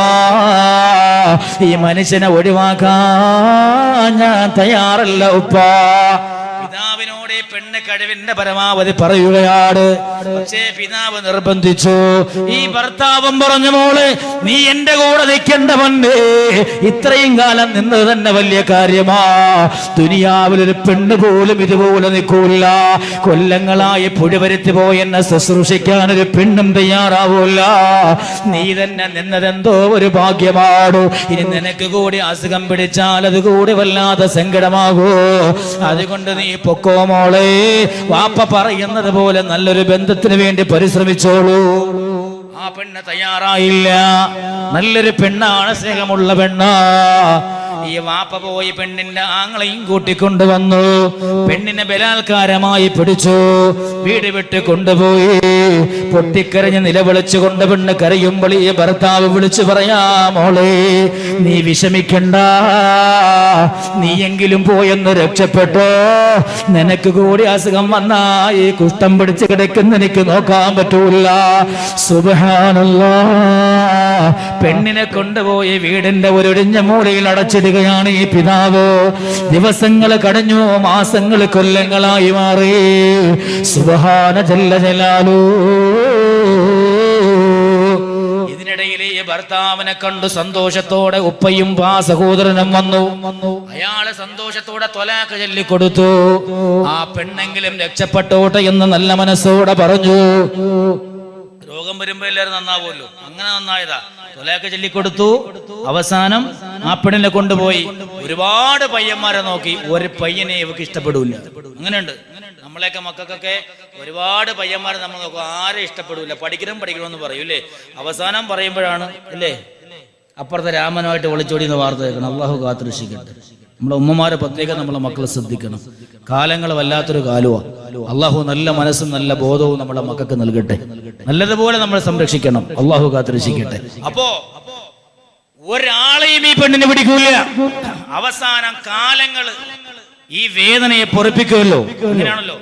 ഈ മനുഷ്യനെ ഒഴിവാക്കാൻ ഞാൻ തയ്യാറല്ല ഉപ്പാ. പിതാവിനോട് പെണ്ണ് കഴിവിന്റെ പരമാവധി പറയുകയാണ്. പക്ഷേ പിതാവ് നിർബന്ധിച്ചു. ഈ ഭർത്താവും പറഞ്ഞു, മോളെ നീ എന്റെ കൂടെ നിൽക്കേണ്ടവണ്ട്. ഇത്രയും കാലം നിന്നത് തന്നെ വലിയ കാര്യമാ. ദുനിയാവിലൊരു പെണ്ണ് പോലും ഇതുപോലെ നിൽക്കൂല. കൊല്ലങ്ങളായി പുഴുവരുത്തി പോയി എന്നെ ശുശ്രൂഷിക്കാൻ ഒരു പെണ്ണും തയ്യാറാവൂല. നീ തന്നെ നിന്നതെന്തോ ഒരു ഭാഗ്യമാണ്. ഇനി നിനക്ക് കൂടി അസുഖം പിടിച്ചാൽ അത് കൂടി വല്ലാതെ സങ്കടമാകൂ. അതുകൊണ്ട് നീ പൊക്കോ മോളെ. വാപ്പ പറയുന്നത് പോലെ നല്ലൊരു ബന്ധത്തിന് വേണ്ടി പരിശ്രമിച്ചോളൂ. ആ പെണ്ണ് തയ്യാറായില്ല. നല്ലൊരു പെണ്ണാണ്, സ്നേഹമുള്ള പെണ്ണ. ഈ വാപ്പ പോയി പെണ്ണിന്റെ ആങ്ങളെയും കൂട്ടിക്കൊണ്ടുവന്നു. പെണ്ണിനെ ബലാത്കാരമായി പിടിച്ചു, വീട് വിട്ട് കൊണ്ടുപോയി. പൊട്ടിക്കരഞ്ഞ് നിലവിളിച്ചുകൊണ്ട് പെണ്ണ് കരയുമ്പോൾ ഈ ഭർത്താവ് വിളിച്ചു പറയാ, മോളെ നീ വിഷമിക്കണ്ട, നീയെങ്കിലും പോയെന്ന് രക്ഷപ്പെട്ടോ. നിനക്ക് കൂടി അസുഖം വന്നാ ഈ കുഷ്ഠം പിടിച്ച് കിടക്കുന്ന എനിക്ക് നോക്കാൻ പറ്റൂല. സുബ്ഹാനല്ലാഹ്. പെണ്ണിനെ കൊണ്ടുപോയി വീടിന്റെ ഒരൊഴിഞ്ഞ മൂലയിൽ അടച്ചിടുകയാണ് ഈ പിതാവ്. ദിവസങ്ങൾ കടഞ്ഞു, മാസങ്ങൾ കൊല്ലങ്ങളായി മാറി. സുബ്ഹാന ജല്ല ജലാലു. ഇതിനിടയിൽ ഈ ഭർത്താവിനെ കണ്ടു സന്തോഷത്തോടെ ഉപ്പയും സഹോദരനും വന്നു. അയാള് സന്തോഷത്തോടെ ത്വലാഖ് ചൊല്ലിക്കൊടുത്തു. ആ പെണ്ണെങ്കിലും രക്ഷപ്പെട്ടോട്ടെ എന്ന് നല്ല മനസ്സോടെ പറഞ്ഞു. രോഗം വരുമ്പോ എല്ലാവരും നന്നാവുമല്ലോ, അങ്ങനെ നന്നായതാ. ത്വലാഖ് ചൊല്ലിക്കൊടുത്തു. അവസാനം ആ പെണ്ണിനെ കൊണ്ടുപോയി. ഒരുപാട് പയ്യന്മാരെ നോക്കി, ഒരു പയ്യനെ ഇവക്ക് ഇഷ്ടപ്പെടൂല. അങ്ങനെയുണ്ട്. നമ്മളെയൊക്കെ മക്കൾക്കൊക്കെ ഒരുപാട് പയ്യന്മാരെ നമ്മൾ നോക്കും, ആരെ ഇഷ്ടപ്പെടൂല. പഠിക്കണമെന്ന് പറയൂല്ലേ, അവസാനം പറയുമ്പോഴാണ് അല്ലേ അപ്പുറത്തെ രാമനുമായിട്ട് ഒളിച്ചോടി എന്ന് വാർത്ത കേൾക്കണം. അള്ളാഹു കാത്തുരക്ഷിക്കട്ടെ. നമ്മളെ ഉമ്മമാരെ പ്രത്യേകം നമ്മളെ മക്കളെ ശ്രദ്ധിക്കണം. കാലങ്ങൾ വല്ലാത്തൊരു കാലമാണ്. അള്ളാഹു നല്ല മനസ്സും നല്ല ബോധവും നമ്മളെ മക്കൾക്ക് നൽകട്ടെ. നല്ലതുപോലെ നമ്മൾ സംരക്ഷിക്കണം. അള്ളാഹു കാത്തുരക്ഷിക്കട്ടെ. അപ്പോ ഒരാളെയും ഈ പെണ്ണിനെ പിടിക്കൂല. അവസാനം കാലങ്ങൾ ഈ വേദനയെ പൊറിപ്പിക്കുമല്ലോ. അങ്ങനെയാണല്ലോ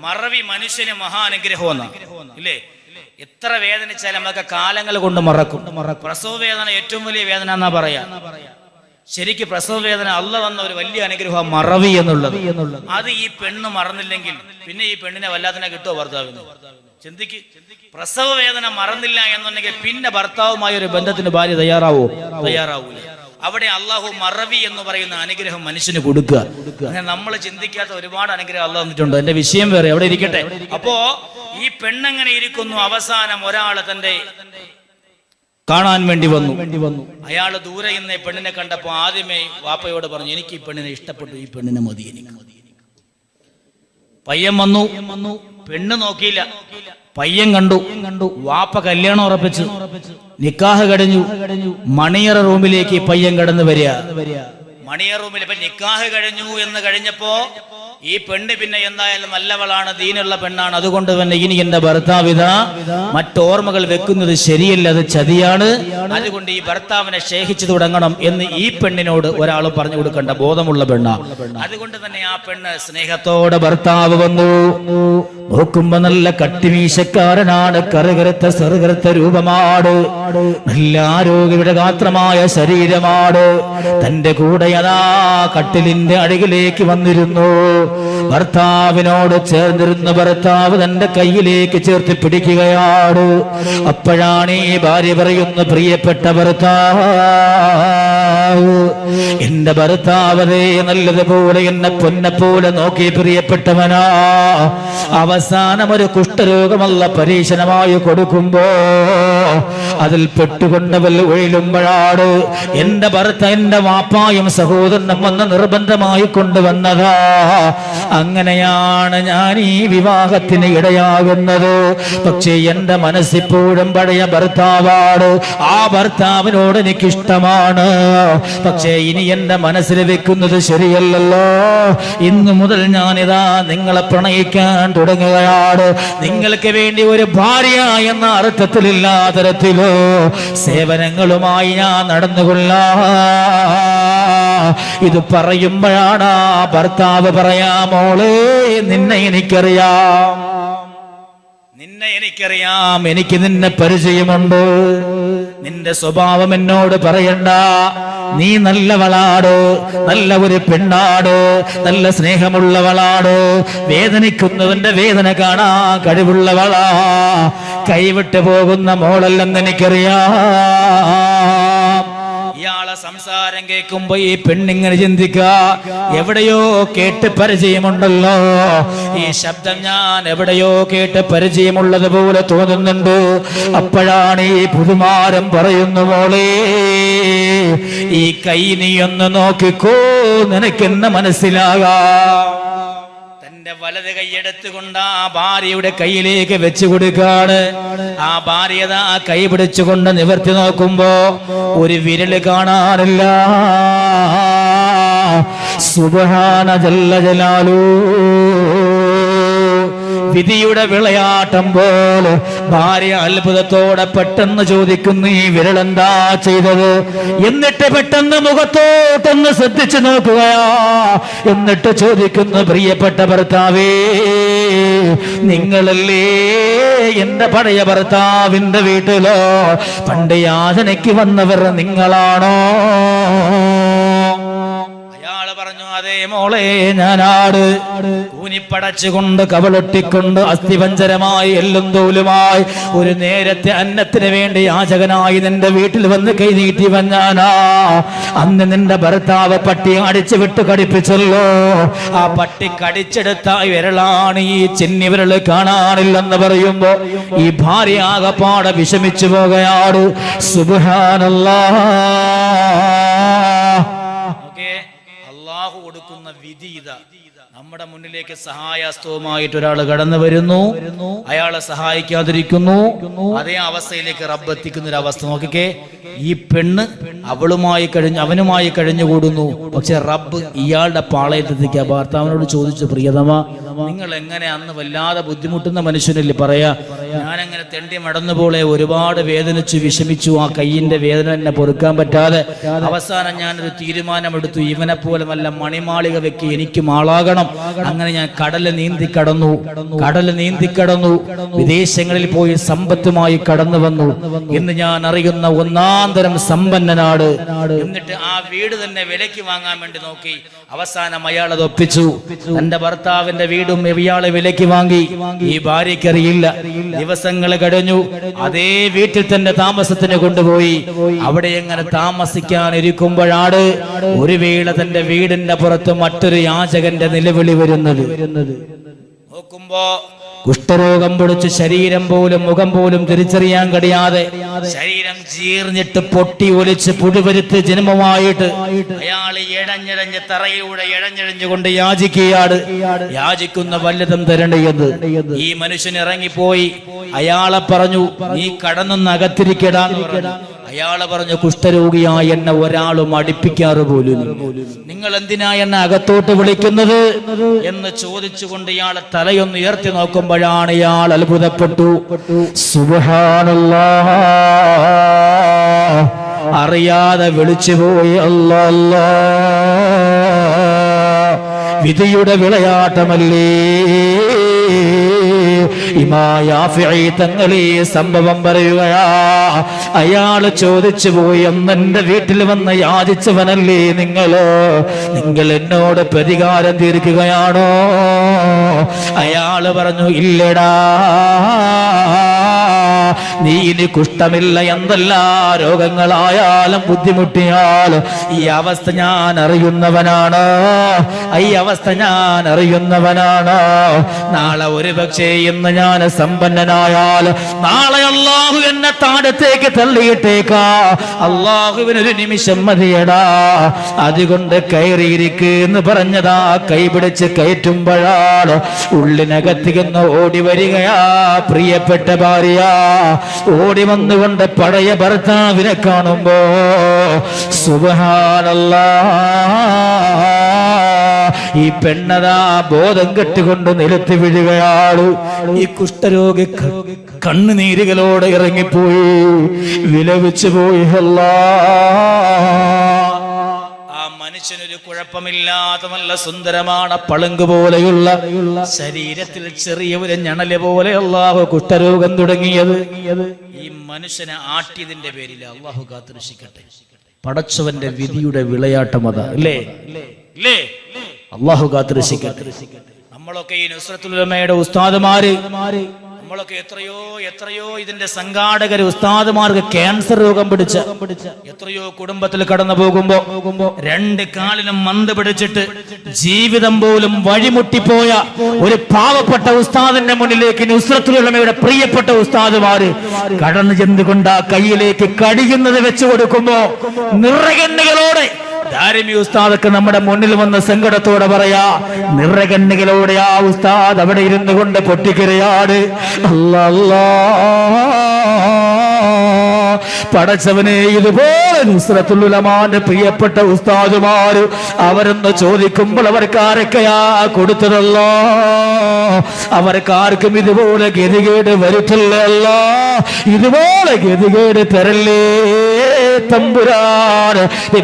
മറവി മനുഷ്യന് മഹാനുഗ്രഹം ഇല്ലേ. എത്ര വേദനിച്ചാലും നമുക്ക് കാലങ്ങൾ കൊണ്ട് മറക്കും. പ്രസവ വേദന ഏറ്റവും വലിയ വേദന എന്നാ പറയാ. ശരിക്ക് പ്രസവ വേദന അള്ളാഹ് തന്ന ഒരു വലിയ അനുഗ്രഹം മറവി എന്നുള്ളത്. അത് ഈ പെണ്ണ് മറന്നില്ലെങ്കിൽ പിന്നെ ഈ പെണ്ണിനെ വല്ലാതെ കിട്ടുമോ ഭർത്താവിന്? ചിന്തിക്ക്. പ്രസവ വേദന മറന്നില്ല എന്നുണ്ടെങ്കിൽ പിന്നെ ഭർത്താവുമായ ഒരു ബന്ധത്തിന് ഭാര്യ തയ്യാറാവൂല. അവിടെ അള്ളാഹു മറവി എന്ന് പറയുന്ന അനുഗ്രഹം മനുഷ്യന് കൊടുക്കുക. അങ്ങനെ നമ്മൾ ചിന്തിക്കാത്ത ഒരുപാട് അനുഗ്രഹം അള്ളാഹ് തന്നിട്ടുണ്ട്. എന്റെ വിഷയം വേറെ, അവിടെ ഇരിക്കട്ടെ. അപ്പോ ഈ പെണ്ണെങ്ങനെ ഇരിക്കുന്നു. അവസാനം ഒരാള് തന്റെ കാണാൻ വേണ്ടി വന്നു. അയാള് ദൂരെ നിന്ന് പെണ്ണിനെ കണ്ടപ്പോ ആദ്യമേ വാപ്പയോട് പറഞ്ഞു, എനിക്ക് ഈ പെണ്ണിനെ ഇഷ്ടപ്പെട്ടു, ഈ പെണ്ണിനെ മതി എനിക്ക്. പയ്യൻ വന്നു, പെണ്ണ് നോക്കിയില്ല, പയ്യൻ കണ്ടു. വാപ്പ കല്യാണം ഉറപ്പിച്ചു, നിക്കാഹ് കഴിഞ്ഞു. മണിയറ റൂമിലേക്ക് പയ്യൻ കടന്നു വരിക. മണിയറ റൂമിൽ ഇപ്പൊ നിക്കാഹ് കഴിഞ്ഞു എന്ന് കഴിഞ്ഞപ്പോ ഈ പെണ്ണ് പിന്നെ എന്തായാലും നല്ലവളാണ്, ദീനുള്ള പെണ്ണാണ്. അതുകൊണ്ട് തന്നെ ഇനി എന്റെ ഭർത്താവിത മറ്റോർമ്മകൾ വെക്കുന്നത് ശരിയല്ല, അത് ചതിയാണ്. അതുകൊണ്ട് ഈ ഭർത്താവിനെ സ്നേഹിച്ചു തുടങ്ങണം എന്ന് ഈ പെണ്ണിനോട് ഒരാൾ പറഞ്ഞു കൊടുക്കേണ്ട ബോധമുള്ള പെണ്ണ. അതുകൊണ്ട് തന്നെ ആ പെണ്ണ് സ്നേഹത്തോടെ ഭർത്താവ് വന്നു. നോക്കുമ്പോ നല്ല കട്ടിമീശക്കാരനാണ്, കറുകറുത്ത ചെറുകറുത്ത രൂപമാണ്, നല്ല ആരോഗ്യയുടെ ഗാത്രമായ ശരീരമാണ്. തന്റെ കൂടെ അതാ കട്ടിലിന്റെ അടികിലേക്ക് വന്നിരുന്നു. ഭർത്താവിനോട് ചേർന്നിരുന്ന ഭർത്താവ് തന്റെ കയ്യിലേക്ക് ചേർത്ത് പിടിക്കുകയാണ്. അപ്പോഴാണ് ഈ ഭാര്യ പറയുന്ന, പ്രിയപ്പെട്ട ഭർത്താവ്, എന്റെ ഭർത്താവതേ നല്ലതുപോലെ എന്നെ പൊന്നെപ്പോലെ നോക്കി പ്രിയപ്പെട്ടവനാ. അവസാനം ഒരു കുഷ്ഠരോഗമല്ല പരീക്ഷണമായി കൊടുക്കുമ്പോ അതിൽ പെട്ടുകൊണ്ടവൽ ഒഴിലുമ്പോഴാണ് എന്റെ ഭർത്താവ് എന്റെ വാപ്പായും സഹോദരനും വന്ന് നിർബന്ധമായി കൊണ്ടുവന്നതാ. അങ്ങനെയാണ് ഞാൻ ഈ വിവാഹത്തിന് ഇടയാകുന്നത്. പക്ഷേ എന്റെ മനസ്സിപ്പോഴും പഴയ ഭർത്താവാണ്. ആ ഭർത്താവിനോട് എനിക്കിഷ്ടമാണ്. പക്ഷേ ഇനി എന്റെ മനസ്സിൽ വെക്കുന്നത് ശരിയല്ലല്ലോ. ഇന്നു മുതൽ ഞാനിതാ നിങ്ങളെ പ്രണയിക്കാൻ തുടങ്ങുകയാണ്. നിങ്ങൾക്ക് വേണ്ടി ഒരു ഭാര്യ എന്ന അർത്ഥത്തിലില്ലാ തരത്തിലോ സേവനങ്ങളുമായി ഞാൻ നടന്നുകൊള്ളാം. ഇത് പറയുമ്പോഴാണ് ഭർത്താവ് പറയാ, മോളെ നിന്നെ എനിക്കറിയാം, എനിക്ക് നിന്നെ പരിചയമുണ്ട്. നിന്റെ സ്വഭാവം എന്നോട് പറയണ്ട. നീ നല്ലവളാട്, നല്ല ഒരു പെണ്ണാട്, നല്ല സ്നേഹമുള്ളവളാട്, വേദനിക്കുന്നവന്റെ വേദന കാണാൻ കഴിവുള്ളവളാ, കൈവിട്ടു പോകുന്ന മോളല്ലെന്ന് എനിക്കറിയാം. ഇയാളെ സംസാരം കേൾക്കുമ്പോ ഈ പെണ്ണിങ്ങനെ ചിന്തിക്ക, എവിടെയോ കേട്ട് പരിചയമുണ്ടല്ലോ, ഈ ശബ്ദം ഞാൻ എവിടെയോ കേട്ട് പരിചയമുള്ളത് പോലെ തോന്നുന്നുണ്ട്. അപ്പോഴാണ് ഈ പുതുമാരൻ പറയുന്നു, മോളെ ഈ കൈ നീ ഒന്ന് നോക്കിക്കോ, നിനക്കെന്നെ മനസ്സിലാകാം. വലത് കൈയെടുത്തുകൊണ്ട് ആ ഭാര്യയുടെ കയ്യിലേക്ക് വെച്ചു കൊടുക്കാണ്. ആ ഭാര്യത ആ കൈ പിടിച്ചുകൊണ്ട് നിവർത്തി നോക്കുമ്പോ ഒരു വിരല് കാണാനില്ല. സുബ്ഹാന ജല്ല ജലാലു. വിധിയുടെ വിളയാട്ടം പോലെ ഭാര്യ അത്ഭുതത്തോടെ പെട്ടെന്ന് ചോദിക്കുന്നു, ഈ വിരലെന്താ ചെയ്തത്? എന്നിട്ട് പെട്ടെന്ന് മുഖത്തോട്ടൊന്ന് ശ്രദ്ധിച്ചു നോക്കുകയാ. എന്നിട്ട് ചോദിക്കുന്നു, പ്രിയപ്പെട്ട ഭർത്താവേ, നിങ്ങളല്ലേ എന്റെ പഴയ ഭർത്താവിന്റെ വീട്ടിലോ പണ്ട് യാചനയ്ക്ക് വന്നവർ നിങ്ങളാണോ? പറഞ്ഞു, അതേ മോളെ, ഞാനാട്. കൂനിപ്പടച്ചുകൊണ്ട് കവളൊട്ടിക്കൊണ്ട് അസ്ഥിപഞ്ചരമായി എല്ലും തോലുമായി ഒരു നേരത്തെ അന്നത്തിന് വേണ്ടി യാചകനായി നിന്റെ വീട്ടിൽ വന്ന് കൈനീട്ടിവൻ ഞാനാ. അന്ന് നിന്റെ ഭർത്താവ് പട്ടി അടിച്ചു വിട്ട് കടിപ്പിച്ചല്ലോ. ആ പട്ടി കടിച്ചെടുത്ത വിരലാണ് ഈ ചിന്നി വിരല് കാണാനില്ലെന്ന് പറയുമ്പോ ഈ ഭാര്യ ആകപ്പാടെ വിഷമിച്ചു പോകുകയാണ്. സുബ്ഹാനല്ലാഹ്. അല്ലാഹു കൊടുക്കുന്ന വിധി ഇതാ. നമ്മുടെ മുന്നിലേക്ക് സഹായസ്തവുമായിട്ട് ഒരാൾ കടന്നു വരുന്നു, അയാളെ സഹായിക്കാതിരിക്കുന്നു, അതേ അവസ്ഥയിലേക്ക് റബ്ബ് എത്തിക്കുന്ന ഒരു അവസ്ഥ നോക്കിക്കേ. ഈ പെണ്ണ് അവനുമായി കഴിഞ്ഞുകൂടുന്നു. പക്ഷെ റബ്ബ് ഇയാളുടെ പാളയത്തെത്തിക്കുക. ഭർത്താവിനോട് ചോദിച്ചു, പ്രിയതമ, നിങ്ങൾ എങ്ങനെ അന്ന് വല്ലാതെ ബുദ്ധിമുട്ടുന്ന മനുഷ്യനല്ലേ പറയാ, ഞാനങ്ങനെ തെണ്ടി മടന്നുപോലെ ഒരുപാട് വേദനിച്ചു വിഷമിച്ചു. ആ കയ്യിന്റെ വേദന എന്നെ പൊറുക്കാൻ പറ്റാതെ അവസാനം ഞാനൊരു തീരുമാനമെടുത്തു, ഇവനെ പോലെ നല്ല മണിമാളിക വെക്കി എനിക്കും ആളാകണം. അങ്ങനെ ഞാൻ കടല് നീന്തിക്കടന്നു, വിദേശങ്ങളിൽ പോയി സമ്പത്തുമായി കടന്നു വന്നു. ഇന്ന് ഞാൻ അറിയുന്ന ഒന്നാന്തരം സമ്പന്നനാട്. എന്നിട്ട് ആ വീട് തന്നെ വിലയ്ക്ക് വാങ്ങാൻ വേണ്ടി നോക്കി. അവസാനം അയാൾ അത് ഒപ്പിച്ചു. തന്റെ ഭർത്താവിന്റെ വീടും ഇയാളെ വിലയ്ക്ക് വാങ്ങി. ഈ ഭാര്യയ്ക്കറിയില്ല. ദിവസങ്ങൾ കഴിഞ്ഞു. അതേ വീട്ടിൽ തന്നെ താമസത്തിന് കൊണ്ടുപോയി. അവിടെ എങ്ങനെ താമസിക്കാൻ ഇരിക്കുമ്പോഴാണ് ഒരു വേള തന്റെ വീടിന്റെ പുറത്ത് മറ്റൊരു യാചകന്റെ നിലവിളി വരുന്നത്. നോക്കുമ്പോ കുഷ്ഠരോഗം പിടിച്ച് ശരീരം പോലും മുഖം പോലും തിരിച്ചറിയാൻ കഴിയാതെ ശരീരം ജീർന്നിട്ട് പൊട്ടി ഒലിച്ച് പുഴുവരുത്ത് ജന്മമായിട്ട് അയാൾ ഇഴഞ്ഞിഴഞ്ഞ് തറയിലൂടെ ഇഴഞ്ഞിഴഞ്ഞുകൊണ്ട് യാചിക്കുന്ന വല്ലതും തരേണ്ടത്. ഈ മനുഷ്യൻ ഇറങ്ങിപ്പോയി. അയാളെ പറഞ്ഞു, നീ കടന്നൊന്ന് അകത്തിരിക്കടാന്ന് പറഞ്ഞു. അയാളെ പറഞ്ഞു, കുഷ്ഠരോഗിയായി എന്നെ ഒരാളും അടുപ്പിക്കാറ് പോലും, നിങ്ങൾ എന്തിനാ എന്നെ അകത്തോട്ട് വിളിക്കുന്നത് എന്ന് ചോദിച്ചുകൊണ്ട് ഇയാളെ തലയൊന്ന് ഉയർത്തി നോക്കുമ്പോഴാണ് ഇയാൾ അത്ഭുതപ്പെട്ടു. സുബ്ഹാനല്ലാഹ്, അറിയാതെ വിളിച്ചുപോയി. അല്ലാഹ്, വിധിയുടെ വിളയാട്ടമല്ലേ. തങ്ങളീ സംഭവം പറയുകയാ. അയാള് ചോദിച്ചു പോയി, എന്റെ വീട്ടിൽ വന്ന് യാചിച്ചവനല്ലേ നിങ്ങൾ എന്നോട് പ്രതികാരം തീർക്കുകയാണോ? അയാള് പറഞ്ഞു, ഇല്ലടാ, നീ ഇനി കുഷ്ഠമില്ല, എന്തെല്ലാ രോഗങ്ങളായാലും ബുദ്ധിമുട്ടിയാലും ഈ അവസ്ഥ ഞാൻ അറിയുന്നവനാണ്. നാളെ ഒരു പക്ഷേ ഇന്ന് ഞാൻ സമ്പന്നനായാൽ നാളെ അല്ലാഹു എന്നെ താഴത്തേക്ക് തള്ളിയിട്ടേക്കാ. അല്ലാഹുവിനൊരു നിമിഷം മതിയടാ, അതുകൊണ്ട് കയറിയിരിക്ക് എന്ന് പറഞ്ഞതാ. കൈപിടിച്ച് കയറ്റുമ്പോഴാണ് ഉള്ളിനകത്തിന്ന് ഓടി വരികയാ പ്രിയപ്പെട്ട ഭാര്യ. ഓടി വന്നുകൊണ്ട് പഴയ ഭർത്താവിനെ കാണുമ്പോ സുബ്ഹാനല്ലാഹ്, ഈ പെണ്ണതാ ബോധം കെട്ടുകൊണ്ട് നിലത്ത് വീഴുകയാണ്. ഈ കുഷ്ഠരോഗി കണ്ണുനീരുകളോടെ ഇറങ്ങിപ്പോയി, വിലപിച്ചു പോയി. ആ മനുഷ്യനൊരു കുഴപ്പമില്ലാത്ത നല്ല സുന്ദരമാണ്, പളുങ്ക് പോലെയുള്ള ശരീരത്തിൽ ചെറിയ ഒരു ഞണല് പോലെ അല്ലാഹു കുഷ്ഠരോഗം തുടങ്ങിയത്. ഈ മനുഷ്യനെ ആട്ടിയതിന്റെ പേരിൽ അല്ലാഹു കാത്തുരക്ഷിക്കട്ടെ. പടച്ചവന്റെ വിധിയുടെ വിളയാട്ടം അതാ, അല്ലേ? അല്ലാഹു കാത്തുരക്ഷിക്കട്ടെ. നമ്മളൊക്കെ ഈ നുസ്രത്തുൽ ഉലമയുടെ ഉസ്താദുമാര്, നമ്മളൊക്കെ എത്രയോ ഇതിന്റെ സംഘാടകര്, ഉസ്താദുമാർക്ക് ക്യാൻസർ രോഗം പിടിച്ച എത്രയോ കുടുംബത്തിൽ കടന്നു പോകുമ്പോ രണ്ട് കാലിനും മന്ത് പിടിച്ചിട്ട് ജീവിതം പോലും വഴിമുട്ടിപ്പോയ ഒരു പാവപ്പെട്ട ഉസ്താദിന്റെ മുന്നിലേക്ക് നുസ്രത്തുൽ ഉലമയുടെ പ്രിയപ്പെട്ട ഉസ്താദുമാര് കടന്നു ചെന്നുകൊണ്ട് ആ കയ്യിലേക്ക് കടിയുന്നത് വെച്ചു കൊടുക്കുമ്പോ നിറകണ്ണുകളോടെ ദാരിമി ഉസ്താദൊക്കെ നമ്മുടെ മുന്നിൽ വന്ന് സങ്കടത്തോടെ പറയാ, നിറകണ്ണുകളോടെ ആ ഉസ്താദ് അവിടെ ഇരുന്നു കൊണ്ട് പൊട്ടിക്കരയാണ്. അല്ലാഹ് പടച്ചവനെ ഇതുപോലെ നുസ്രത്തുൽ ഉലമാന്റെ പ്രിയപ്പെട്ട ഉസ്താദുമാര് അവരെന്ന് ചോദിക്കുമ്പോൾ അവർക്ക് ആരൊക്കെയാ കൊടുത്തതല്ലോ, അവർക്കാർക്കും ഇതുപോലെ ഗതികേട് വരുത്തില്ല. ഇതുപോലെ ഗതികേട് തരല്ലേ തമ്പുരാൻ.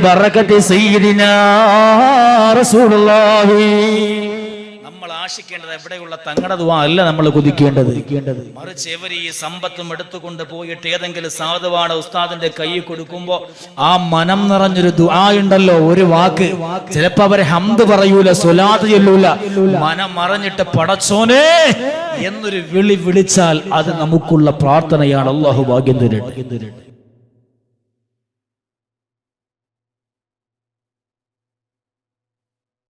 ബറകത്തി സയ്യിദിനാ റസൂലുള്ളാഹി. നമ്മൾ ആശിക്കേണ്ടത് എവിടെയുള്ള തങ്ങളുടെ ദുആ അല്ല നമ്മൾ കുതിക്കേണ്ടത്. മറിച്ച് എവർ ഈ സമ്പത്തും എടുത്തുകൊണ്ട് പോയിട്ട് ഏതെങ്കിലും സാധുവാണ് ഉസ്താദിന്റെ കൈ കൊടുക്കുമ്പോ ആ മനം നിറഞ്ഞൊരു ദുആ ഉണ്ടല്ലോ, ഒരു വാക്ക്, ചിലപ്പോ അവരെ ഹംദ് പറയൂല, സ്വലാത്ത് ചൊല്ലൂല, മനം മറഞ്ഞിട്ട് പടച്ചോനെ എന്നൊരു വിളി വിളിച്ചാൽ അത് നമുക്കുള്ള പ്രാർത്ഥനയാണ്. അല്ലാഹു ഭാഗ്യം തരട്ടെ.